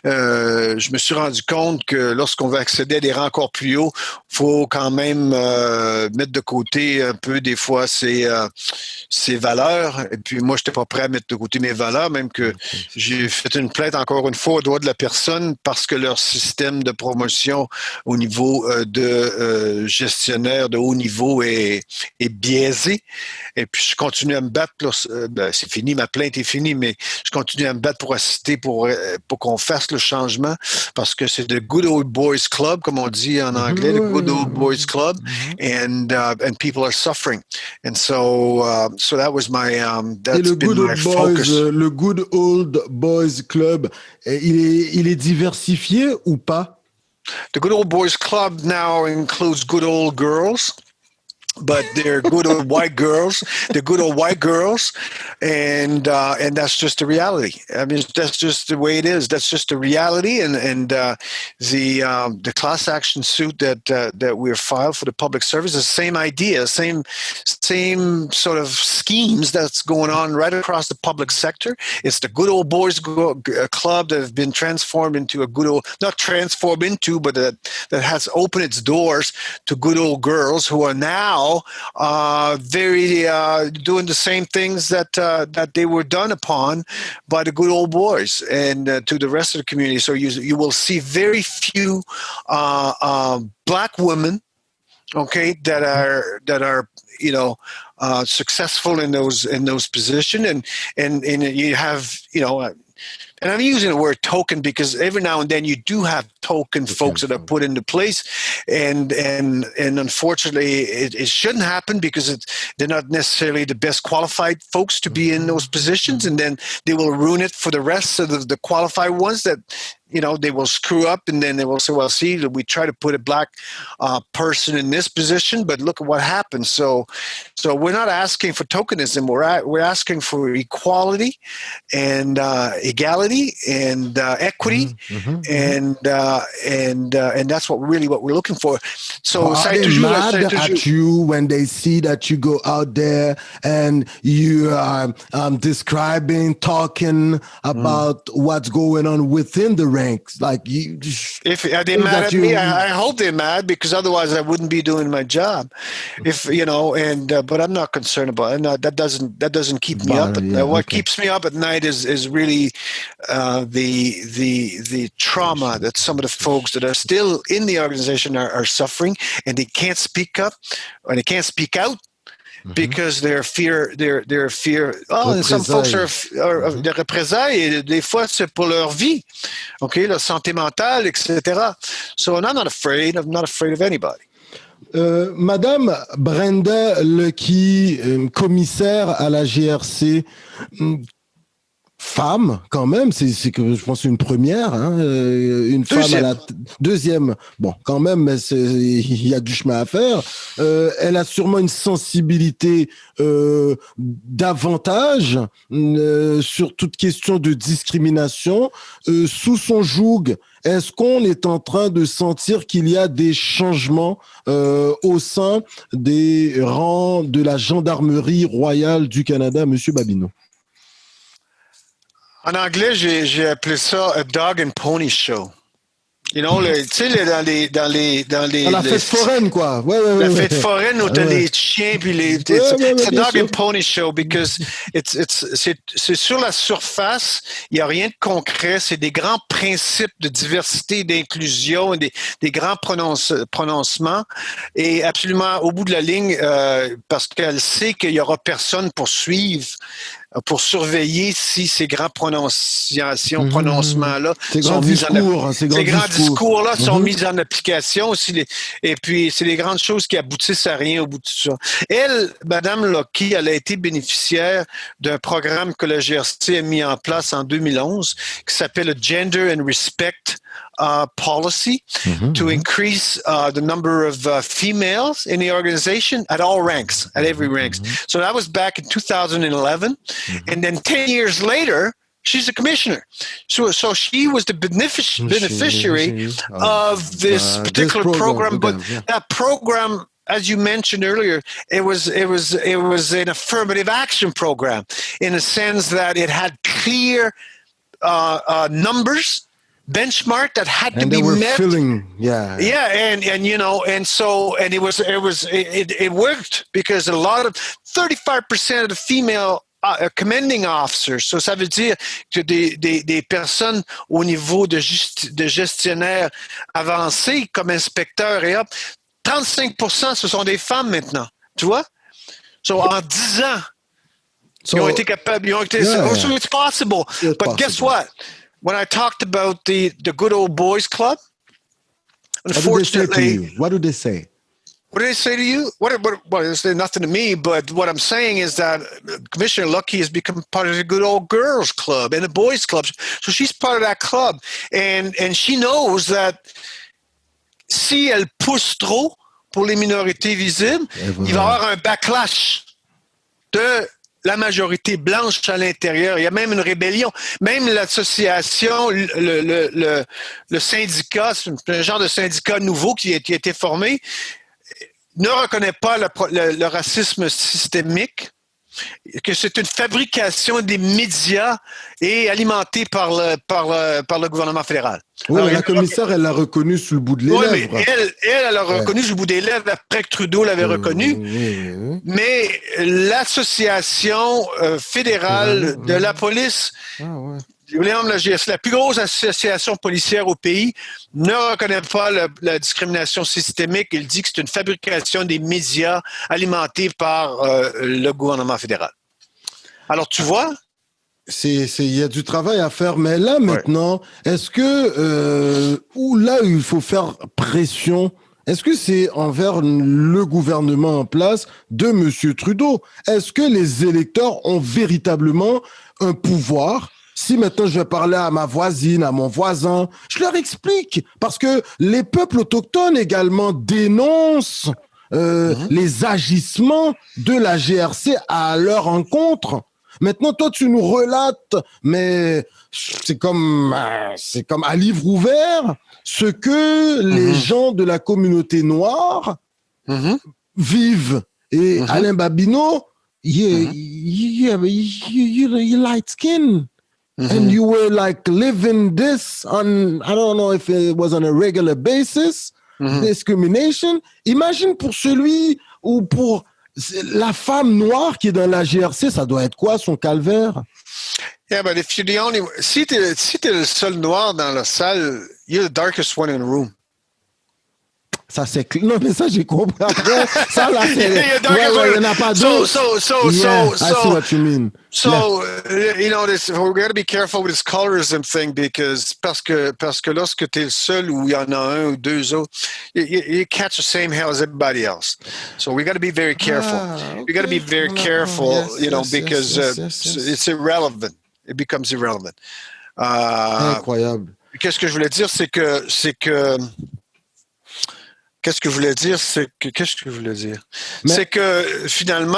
je me suis rendu compte que lorsqu'on veut accéder à des rangs encore plus hauts, faut quand même mettre de côté un peu des fois ses valeurs. Et puis moi, je n'étais pas prêt à mettre de côté mes valeurs, même que j'ai fait une plainte encore une fois au doigt de la personne parce que leur système de promotion au niveau de gestionnaire de haut niveau est biaisé. Et puis, je continue à me battre. C'est fini, ma plainte est finie, mais je continue à me battre pour assister, pour qu'on fasse le changement, parce que c'est le good old boys club, comme on dit en anglais, le good old boys club, and people are suffering. And so that was my that's been my focus. Le good old boys club, il est diversifié ou pas? The Good Old Boys Club now includes good old girls. but they're good old white girls. They're good old white girls, and that's just the reality. I mean, that's just the way it is. That's just the reality. And the class action suit that we're filed for the public service is the same idea, same sort of schemes that's going on right across the public sector. It's the good old boys club that have been transformed into a good old, not transformed into, but that has opened its doors to good old girls who are now very doing the same things that they were done upon by the good old boys and to the rest of the community. So you will see very few black women, okay, that are successful in those positions, and you have and I'm using the word token because every now and then you do have token folks that are put into place, and unfortunately it shouldn't happen because they're not necessarily the best qualified folks to be in those positions, and then they will ruin it for the rest of the qualified ones that they will screw up, and then they will say, well, see, we try to put a black person in this position, but look at what happens. So we're not asking for tokenism. We're asking for equality and equality and equity, and that's what we're looking for. So are they mad at you when they see that you go out there and you are talking about what's going on within the ranks? Like, if are they mad at me? I hope they're mad, because otherwise I wouldn't be doing my job. But I'm not concerned about it. That doesn't keep me up. What keeps me up at night is really the trauma that some of the folks that are still in the organization are suffering, and they can't speak up or they can't speak out because their fear. Oh, some folks are de représailles. Des fois, c'est pour leur vie, okay, leur santé mentale, etc. So I'm not afraid. I'm not afraid of anybody. Madame Brenda Lucky, commissaire à la GRC, femme quand même, c'est que je pense une première, une femme à la deuxième. Bon, quand même, mais il y a du chemin à faire. Elle a sûrement une sensibilité davantage sur toute question de discrimination. Sous son joug, est-ce qu'on est en train de sentir qu'il y a des changements au sein des rangs de la Gendarmerie royale du Canada, Monsieur Babineau? En anglais, j'ai appelé ça a dog and pony show. Tu sais, dans les la fête foraine, quoi. La fête foraine où t'as les chiens puis it's a dog and pony show because c'est sur la surface, il y a rien de concret, c'est des grands principes de diversité, d'inclusion, et des grands prononcements, et absolument au bout de la ligne, parce qu'elle sait qu'il y aura personne pour suivre, pour surveiller si ces grands prononcements-là sont mis ces grands discours-là sont mis en application. Et puis, c'est les grandes choses qui aboutissent à rien au bout de tout ça. Elle, Madame Lucky, elle a été bénéficiaire d'un programme que la GRC a mis en place en 2011 qui s'appelle le Gender and Respect policy to increase the number of females in the organization at all ranks, at every ranks. So that was back in 2011. And then 10 years later, she's a commissioner. So she was the beneficiary of this particular program. But that program, as you mentioned earlier, it was an affirmative action program in a sense that it had clear numbers, benchmark that had to be met. It worked because a lot of 35% of the female commanding officers. So ça veut dire que des personnes au niveau de gestionnaires avancés comme inspecteurs et autres, 35% ce sont des femmes maintenant. Tu vois? So en 10 ans, ils ont été capables. So it's possible. But guess what? When I talked about the good old boys club, unfortunately, what do they say? What did they say to you? Well, they say nothing to me, but what I'm saying is that Commissioner Lucky has become part of the good old girls club and the boys club. So she's part of that club. And she knows that si elle pousse trop pour les minorités visibles, il va y avoir un backlash de la majorité blanche à l'intérieur. Il y a même une rébellion. Même l'association, le syndicat, c'est un genre de syndicat nouveau qui a été formé, ne reconnaît pas le racisme systémique, que c'est une fabrication des médias et alimentée par le gouvernement fédéral. Oui, mais la commissaire, elle l'a reconnu sous le bout de lèvres. Oui, mais elle l'a reconnu sous le bout des lèvres après que Trudeau l'avait reconnu. Oui. Mais l'association fédérale de la police, la plus grosse association policière au pays, ne reconnaît pas la discrimination systémique. Il dit que c'est une fabrication des médias alimentés par le gouvernement fédéral. Alors, tu vois? Il y a du travail à faire, mais là, maintenant, est-ce que, là où il faut faire pression, est-ce que c'est envers le gouvernement en place de M. Trudeau? Est-ce que les électeurs ont véritablement un pouvoir? Si maintenant je vais parler à ma voisine, à mon voisin, je leur explique. Parce que les peuples autochtones également dénoncent les agissements de la GRC à leur encontre. Maintenant, toi, tu nous relates, mais c'est comme à livre ouvert, ce que les gens de la communauté noire vivent. Et Alain Babineau, you light skin. And you were like living this on, I don't know if it was on a regular basis, discrimination. Imagine pour celui ou pour la femme noire qui est dans la GRC, ça doit être quoi son calvaire? Yeah, but if you're the only, si t'es le seul noir dans la salle, you're the darkest one in the room. Ça, c'est clair. Non, mais ça, j'ai compris après. Ça, là, c'est... il n'y en a pas d'autres. I see what you mean. You know, we're got to be careful with this colorism thing parce que lorsque tu es le seul ou il y en a un ou deux autres, you catch the same hell as everybody else. So we got to be very careful. Okay. You got to be very careful, because it's irrelevant. It becomes irrelevant. Incroyable. Qu'est-ce que je voulais dire, c'est que c'est que finalement,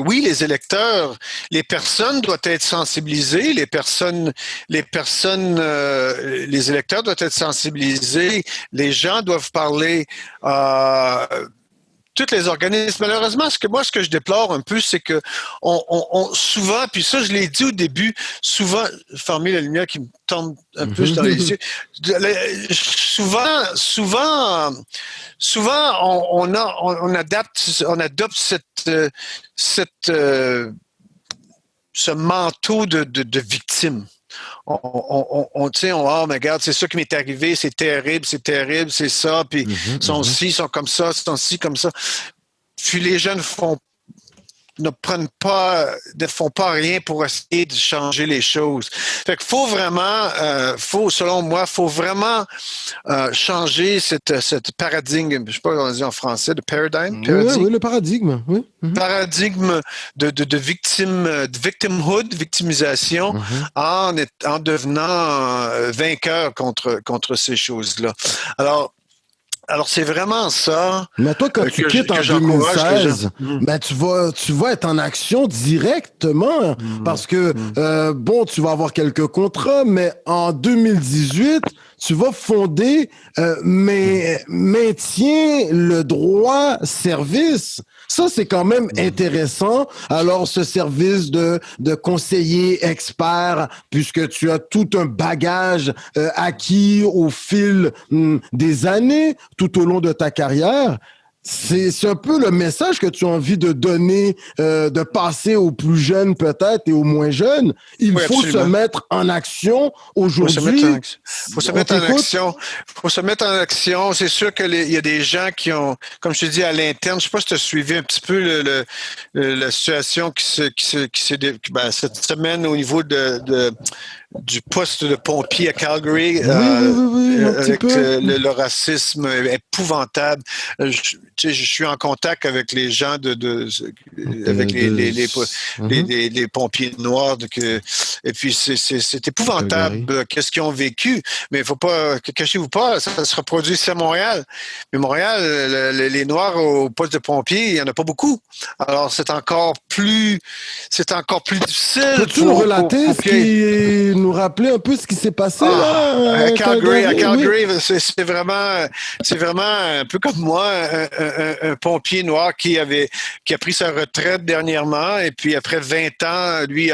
oui, les électeurs, les personnes doivent être sensibilisées, les électeurs doivent être sensibilisés, les gens doivent parler. Tous les organismes. Malheureusement, ce que je déplore un peu, c'est que on souvent, puis ça, je l'ai dit au début, souvent, fermez la lumière qui me tombe un peu dans les yeux. Souvent, on adopte ce manteau de victime. Regarde, c'est ça qui m'est arrivé, c'est terrible, c'est ça, puis ils sont comme ça, comme ça. Puis les jeunes ne font pas rien pour essayer de changer les choses. Fait qu'il faut vraiment, selon moi, changer cette paradigme, je sais pas comment on dit en français, de paradigme. Oui, le paradigme, oui. Paradigme de victimhood, victimisation, en devenant vainqueur contre ces choses-là. Alors, c'est vraiment ça. Mais toi, quand tu quittes en 2016, tu vas être en action directement parce que, tu vas avoir quelques contrats, mais en 2018, tu vas fonder Maintien le droit service. Ça, c'est quand même intéressant. Alors, ce service de conseiller expert, puisque tu as tout un bagage acquis au fil des années, tout au long de ta carrière, c'est un peu le message que tu as envie de donner, de passer aux plus jeunes peut-être et aux moins jeunes. Il faut se mettre en action aujourd'hui. Faut se mettre en action. C'est sûr qu'il y a des gens qui ont, comme je te dis, à l'interne, je sais pas si tu as suivi un petit peu la situation qui s'est cette semaine au niveau du poste de pompier à Calgary, Oui, un petit avec peu. le racisme épouvantable. Je suis en contact avec les gens avec Mhm. les pompiers noirs. Et puis, c'est Calgary. épouvantable qu'est-ce qu'ils ont vécu. Mais il faut pas, cachez-vous pas, ça se reproduit ici à Montréal. Mais Montréal, les Noirs au poste de pompier, il n'y en a pas beaucoup. Alors, c'est encore plus difficile Peux-tu nous relater pour nous rappeler un peu ce qui s'est passé là, à Calgary, Calgary? Oui. c'est vraiment un peu comme moi, un pompier noir qui a pris sa retraite dernièrement et puis après 20 ans, lui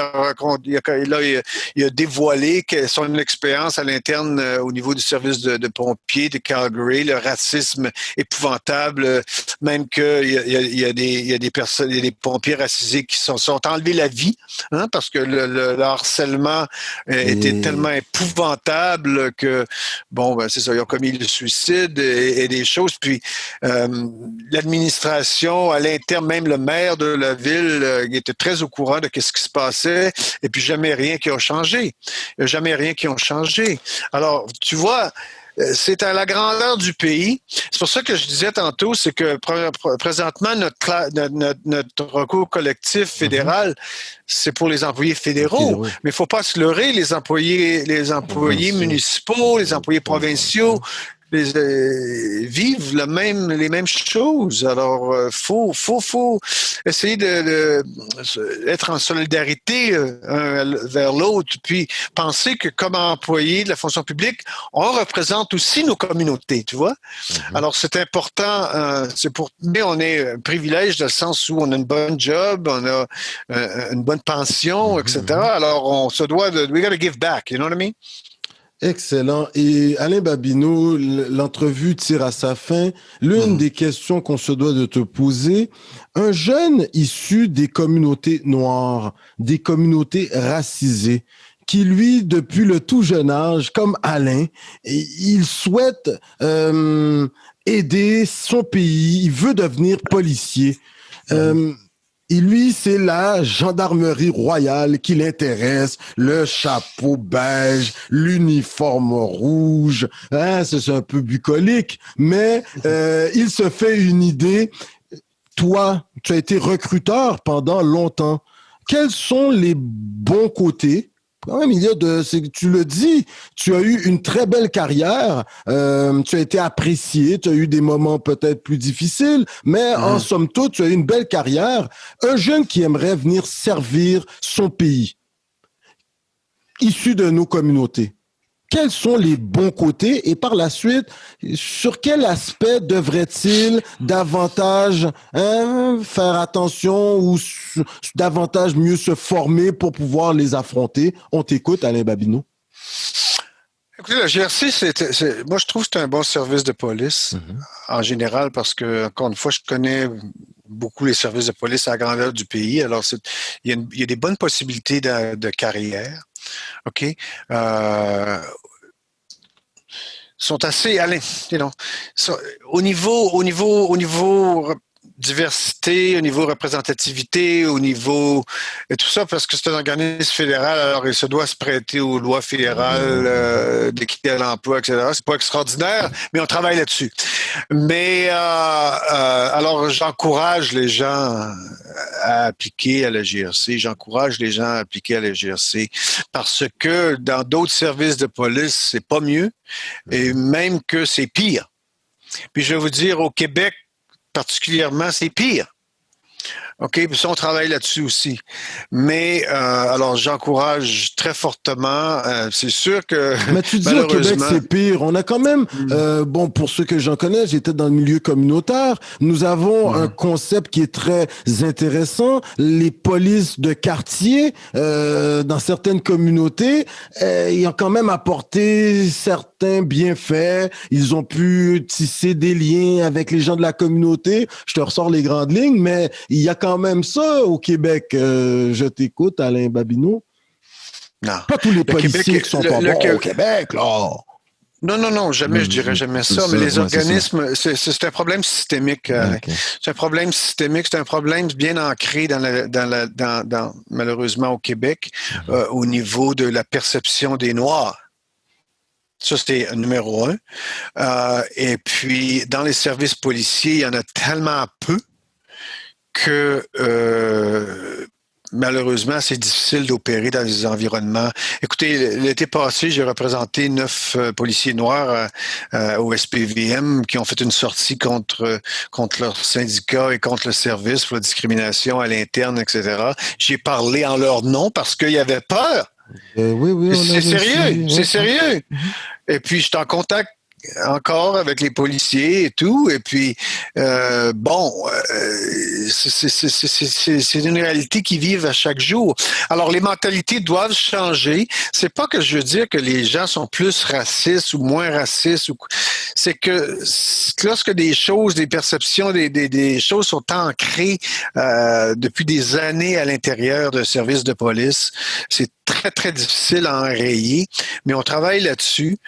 il a dévoilé son expérience à l'interne au niveau du service de pompiers de Calgary, le racisme épouvantable, même qu'il y a des personnes, il y a des pompiers racisés qui sont enlevés la vie, hein, parce que le harcèlement était tellement épouvantable que, bon, ben, c'est ça, ils ont commis le suicide et des choses. Puis, l'administration, à l'interne, même le maire de la ville, il était très au courant de ce qui se passait et puis jamais rien qui a changé. Jamais rien qui a changé. Alors, tu vois, c'est à la grandeur du pays. C'est pour ça que je disais tantôt, c'est que présentement, notre recours collectif fédéral, c'est pour les employés fédéraux. Mais il ne faut pas se leurrer, les employés municipaux, les employés provinciaux, vivent les mêmes choses. Alors, faut essayer être en solidarité vers l'autre, puis penser que comme employé de la fonction publique, on représente aussi nos communautés, tu vois. Alors, c'est important. Mais on est un privilège dans le sens où on a une bonne job, on a une bonne pension, etc. Alors, on se doit we gotta give back, you know what I mean? Excellent. Et Alain Babineau, l'entrevue tire à sa fin. L'une des questions qu'on se doit de te poser, un jeune issu des communautés noires, des communautés racisées, qui lui, depuis le tout jeune âge, comme Alain, il souhaite aider son pays, il veut devenir policier. Et lui, c'est la gendarmerie royale qui l'intéresse, le chapeau beige, l'uniforme rouge. Hein, c'est un peu bucolique, mais il se fait une idée. Toi, tu as été recruteur pendant longtemps. Quels sont les bons côtés? Quand même, tu le dis, tu as eu une très belle carrière, tu as été apprécié, tu as eu des moments peut-être plus difficiles, mais en somme toute, tu as eu une belle carrière. Un jeune qui aimerait venir servir son pays, issu de nos communautés, quels sont les bons côtés et par la suite, sur quel aspect devrait-il davantage faire attention ou davantage mieux se former pour pouvoir les affronter? On t'écoute, Alain Babineau. Écoutez, la GRC, moi, je trouve que c'est un bon service de police en général parce que, encore une fois, je connais beaucoup les services de police à la grandeur du pays. Alors, il y a des bonnes possibilités de carrière. OK? Sont assez, allez, au niveau diversité, au niveau représentativité, au niveau et tout ça, parce que c'est un organisme fédéral, alors il se doit se prêter aux lois fédérales d'équité à l'emploi, etc. C'est pas extraordinaire, mais on travaille là-dessus. Mais alors j'encourage les gens à appliquer à la GRC. J'encourage les gens à appliquer à la GRC parce que dans d'autres services de police, c'est pas mieux et même que c'est pire. Puis je vais vous dire, au Québec, particulièrement, c'est pire. OK, puis ça, on travaille là-dessus aussi. Mais, alors, j'encourage très fortement. C'est sûr que, mais tu dis au Québec, c'est pire. On a quand même, bon, pour ceux que j'en connais, j'étais dans le milieu communautaire. Nous avons un concept qui est très intéressant. Les polices de quartier, dans certaines communautés, ils ont quand même apporté certains bienfaits. Ils ont pu tisser des liens avec les gens de la communauté. Je te ressors les grandes lignes, mais il y a quand même ça au Québec. Je t'écoute, Alain Babineau. Non. Pas tous les policiers qui sont pas bons au Québec, là. Non, jamais, je dirais jamais ça. Mais les organismes, c'est un problème systémique. Ok. C'est un problème systémique, c'est un problème bien ancré malheureusement au Québec, au niveau de la perception des Noirs. Ça, c'était numéro un. Et puis, dans les services policiers, il y en a tellement peu que malheureusement, c'est difficile d'opérer dans les environnements. Écoutez, l'été passé, j'ai représenté 9 policiers noirs au SPVM qui ont fait une sortie contre leur syndicat et contre le service pour la discrimination à l'interne, etc. J'ai parlé en leur nom parce qu'ils avaient peur. Oui, c'est sérieux, c'est sérieux. Et puis, je suis en contact encore avec les policiers et tout. Et puis, c'est une réalité qu'ils vivent à chaque jour. Alors, les mentalités doivent changer. C'est pas que je veux dire que les gens sont plus racistes ou moins racistes. C'est que lorsque des perceptions, des choses sont ancrées depuis des années à l'intérieur d'un service de police, c'est très, très difficile à enrayer, mais on travaille là-dessus.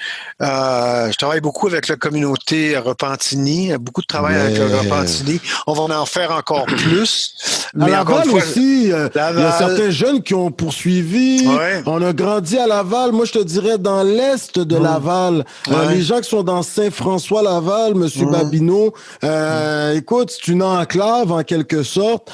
Je travaille beaucoup avec la communauté à Repentigny, beaucoup de travail avec le Repentigny. On va en faire encore plus. Mais à Laval aussi, il y a certains jeunes qui ont poursuivi. Ouais. On a grandi à Laval. Moi, je te dirais dans l'est de Laval. Les gens qui sont dans Saint-François-Laval, M. Babineau, écoute, c'est une enclave en quelque sorte.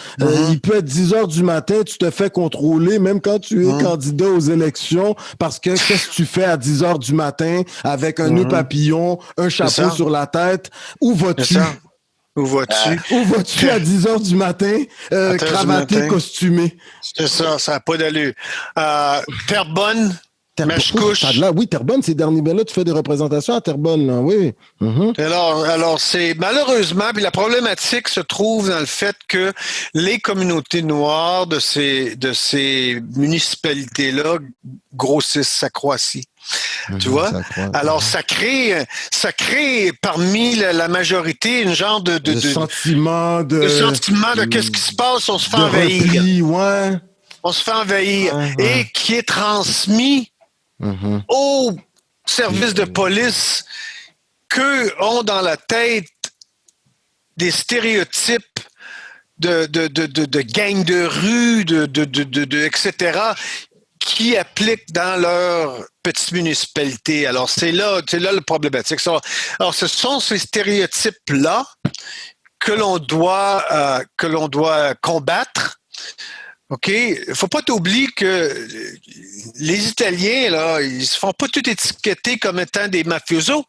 Il peut être 10 heures du matin, tu te fais contrôler, même quand tu es candidat aux élections, parce que qu'est-ce que tu fais à 10 heures du matin avec un nœud papillon, un chapeau sur la tête? Où vas-tu? Où vas-tu? Où vas-tu à 10 heures du matin, cravaté, costumé? C'est ça, ça n'a pas d'allure. Terrebonne, Mèche-Couche. Oui, Terrebonne, ces derniers là, tu fais des représentations à Terrebonne, là, oui. Alors c'est malheureusement, puis la problématique se trouve dans le fait que les communautés noires de ces municipalités-là grossissent, s'accroissent. Tu vois? Alors, ça crée parmi la majorité une genre de sentiment de qu'est-ce qui se passe, on se fait envahir. Repli, ouais. On se fait envahir. Et qui est transmis aux services de police qu'eux ont dans la tête des stéréotypes de gangs de rue, etc., qui appliquent dans leur petite municipalité. Alors, c'est là le problématique. Alors, ce sont ces stéréotypes-là que l'on doit combattre. OK? Il faut pas t'oublier que les Italiens, là, ils se font pas tout étiqueter comme étant des mafiosos.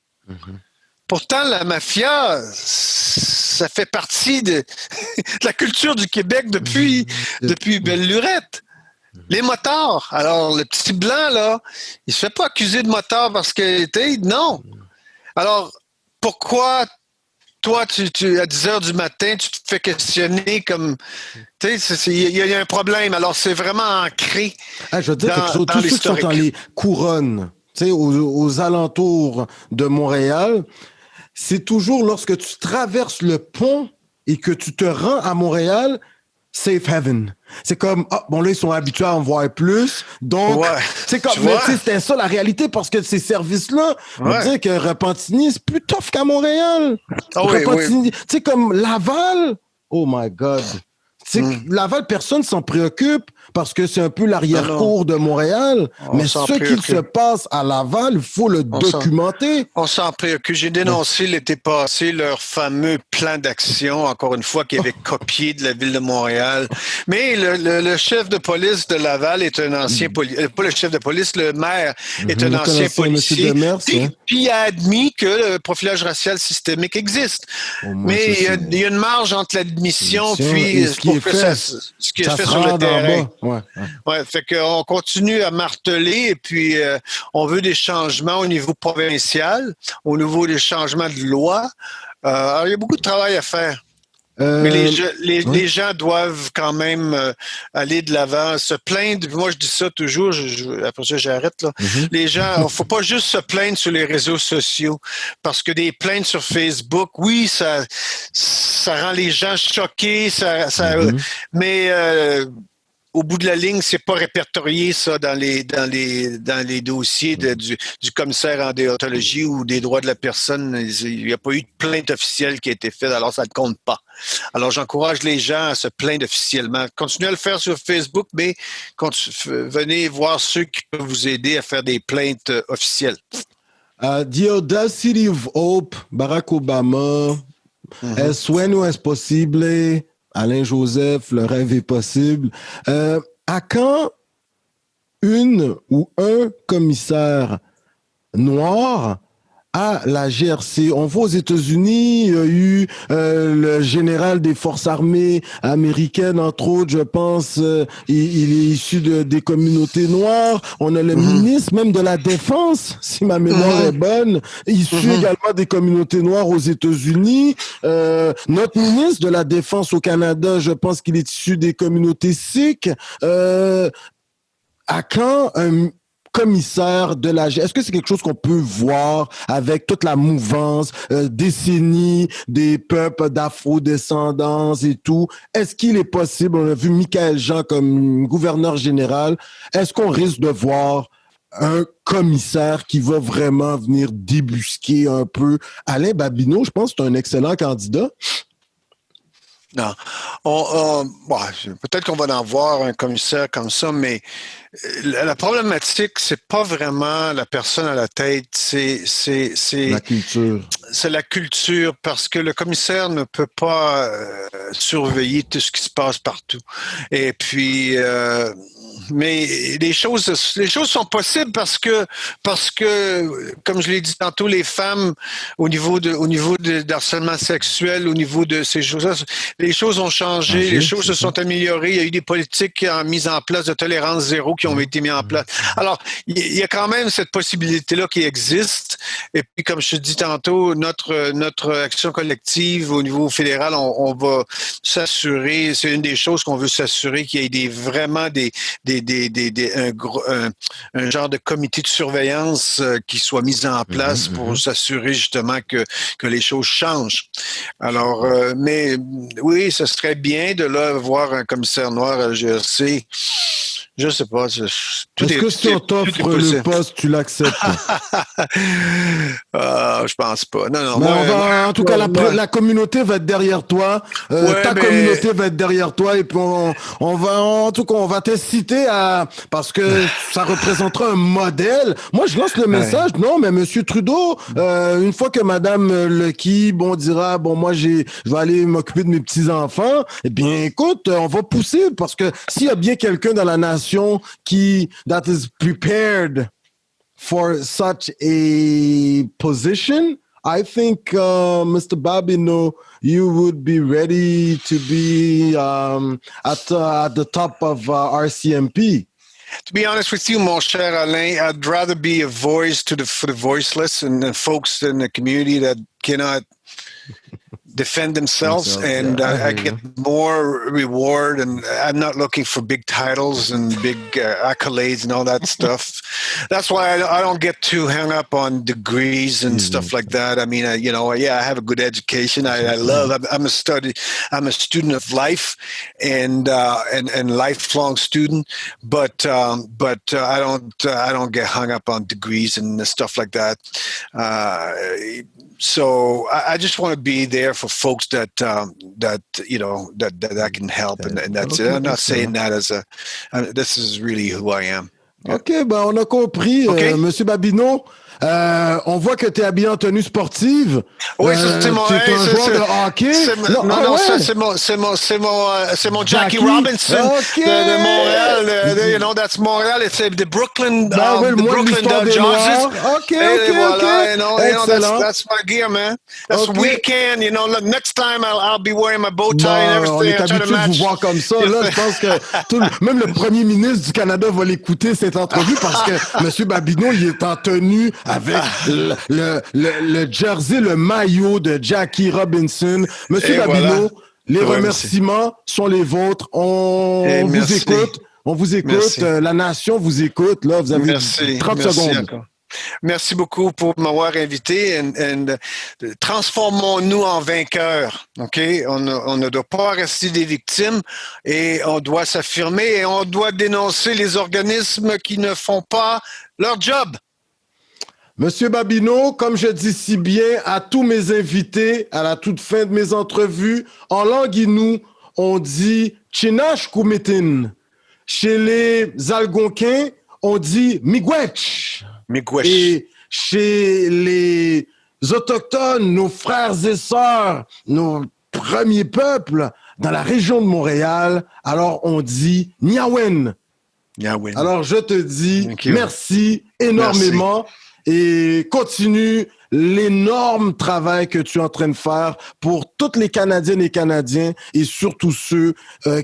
Pourtant, la mafia, ça fait partie de la culture du Québec depuis belle lurette. Les motards. Alors, le petit blanc, là, il se fait pas accuser de motard parce qu'il était... Non. Alors, pourquoi... Toi, à 10 heures du matin, tu te fais questionner comme... Tu sais, il y a un problème. Alors, c'est vraiment ancré je veux dire quelque chose. Tous ceux qui sont dans les couronnes, tu sais, aux alentours de Montréal, c'est toujours lorsque tu traverses le pont et que tu te rends à Montréal, safe haven. C'est comme, là, ils sont habitués à en voir plus. Donc, c'est comme, mais tu sais, c'était ça la réalité parce que ces services-là, on va dire que Repentigny, c'est plus tough qu'à Montréal. Repentigny, tu sais, comme Laval, oh my God. Laval, personne s'en préoccupe parce que c'est un peu l'arrière-cour de Montréal. Mais ce qu'il se passe à Laval, il faut le documenter. On s'en préoccupe. J'ai dénoncé l'été passé leur fameux plan d'action, encore une fois, qui avait copié de la ville de Montréal. Mais le chef de police de Laval est un ancien policier. Pas le chef de police, le maire est un ancien policier. Puis il a admis que le profilage racial systémique existe. Mais il y a une marge entre l'admission puis ce qui est fait sur le terrain. Fait qu'on continue à marteler et puis on veut des changements au niveau provincial, au niveau des changements de loi. Alors, il y a beaucoup de travail à faire. Mais les gens doivent quand même aller de l'avant, se plaindre. Moi, je dis ça toujours, après ça, j'arrête. Là. Les gens, il ne faut pas juste se plaindre sur les réseaux sociaux, parce que des plaintes sur Facebook, oui, ça rend les gens choqués, mais au bout de la ligne, c'est pas répertorié ça dans les dossiers du commissaire en déontologie ou des droits de la personne. Il n'y a pas eu de plainte officielle qui a été faite, alors ça ne compte pas. Alors j'encourage les gens à se plaindre officiellement. Continuez à le faire sur Facebook, mais venez voir ceux qui peuvent vous aider à faire des plaintes officielles. The Audacity of Hope, Barack Obama, El sueño es posible, Alain Joseph, le rêve est possible. À quand une ou un commissaire noir à la GRC? On voit aux États-Unis, il y a eu le général des forces armées américaines, entre autres, je pense, il est issu des communautés noires. On a le ministre même de la Défense, si ma mémoire est bonne, issu également des communautés noires aux États-Unis. Notre ministre de la Défense au Canada, je pense qu'il est issu des communautés sikhs. À quand un commissaire de la GRC? Est-ce que c'est quelque chose qu'on peut voir avec toute la mouvance, décennies des peuples d'afro-descendance et tout? Est-ce qu'il est possible, on a vu Michaël Jean comme gouverneur général, est-ce qu'on risque de voir un commissaire qui va vraiment venir débusquer un peu? Alain Babineau, je pense que c'est un excellent candidat. Non. Peut-être qu'on va en voir un commissaire comme ça, mais la problématique, c'est pas vraiment la personne à la tête, c'est la culture. C'est la culture, parce que le commissaire ne peut pas surveiller tout ce qui se passe partout. Et puis, mais les choses sont possibles parce que, comme je l'ai dit tantôt, les femmes, au niveau de harcèlement sexuel, au niveau de ces choses-là, les choses ont changé, les choses se sont améliorées. Il y a eu des politiques mises en place de tolérance zéro qui ont été mises en place. Alors, il y a quand même cette possibilité-là qui existe. Et puis, comme je te dis tantôt, notre action collective au niveau fédéral, on va s'assurer, c'est une des choses qu'on veut s'assurer, qu'il y ait vraiment un genre de comité de surveillance qui soit mis en place pour s'assurer justement que les choses changent. Alors, mais oui, ce serait bien de là voir un commissaire noir à la GRC. Je sais pas. Est-ce que si on t'offre le poste, tu l'acceptes? Je pense pas. Non. Mais en tout cas, la communauté va être derrière toi. Ta communauté va être derrière toi. Et puis, on va t'inciter à... Parce que ça représentera un modèle. Moi, je lance le message. Non, mais Monsieur Trudeau, une fois que Madame Lecky, dira, moi, je vais aller m'occuper de mes petits-enfants, eh bien, écoute, on va pousser. Parce que s'il y a bien quelqu'un dans la nation that is prepared for such a position, I think, Mr. Babineau, you would be ready to be at the top of RCMP. To be honest with you, mon cher Alain, I'd rather be a voice for the voiceless and the folks in the community that cannot defend themselves, and I get more reward, and I'm not looking for big titles and big accolades and all that stuff. That's why I don't get too hung up on degrees and stuff like that. I mean, I have a good education. I'm a student of life and lifelong student, but I don't get hung up on degrees and stuff like that. So I just want to be there for folks that I can help, and that's it. I'm not saying that this is really who I am. OK, on a compris, Monsieur Babineau. On voit que tu es habillé en tenue sportive. Oui, c'est mon... Tu es un joueur de hockey. C'est mon Jackie Robinson de Montréal. That's Montréal. It's the Brooklyn Dodgers. OK. That's my gear, man. That's weekend. Look, next time I'll be wearing my bow tie and everything. On est habitué de vous voir comme ça. Là, je pense que même le premier ministre du Canada va l'écouter, cette entrevue, parce que M. Babineau, il est en tenue avec le jersey, le maillot de Jackie Robinson. Monsieur Babineau, les remerciements sont les vôtres. On vous écoute. La nation vous écoute. Là, vous avez 30 secondes. Merci beaucoup pour m'avoir invité. Transformons-nous en vainqueurs. OK? On ne doit pas rester des victimes et on doit s'affirmer et on doit dénoncer les organismes qui ne font pas leur job. Monsieur Babineau, comme je dis si bien à tous mes invités, à la toute fin de mes entrevues, en langue inou, on dit « Chinash Kumitin ». Chez les Algonquins, on dit « Miigwech ». Miigwech. Et chez les Autochtones, nos frères et sœurs, nos premiers peuples, dans la région de Montréal, alors on dit « Niawen ». Alors je te dis merci énormément. Merci. Et continue l'énorme travail que tu es en train de faire pour toutes les Canadiennes et Canadiens et surtout ceux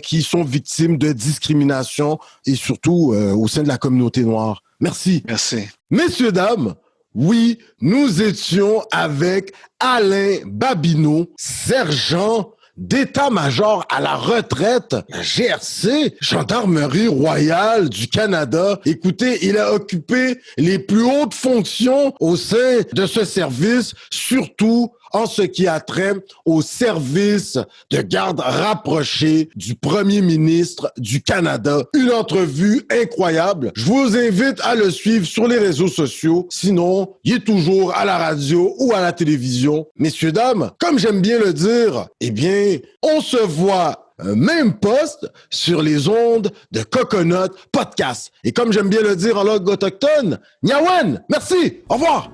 qui sont victimes de discrimination et surtout au sein de la communauté noire. Merci. Merci. Messieurs, dames, oui, nous étions avec Alain Babineau, sergent d'état-major à la retraite, la GRC, Gendarmerie royale du Canada. Écoutez, il a occupé les plus hautes fonctions au sein de ce service, surtout en ce qui a trait au service de garde rapproché du premier ministre du Canada. Une entrevue incroyable. Je vous invite à le suivre sur les réseaux sociaux. Sinon, il est toujours à la radio ou à la télévision. Messieurs, dames, comme j'aime bien le dire, eh bien, on se voit même poste sur les ondes de Coconut Podcast. Et comme j'aime bien le dire en langue autochtone, Niawen, merci, au revoir.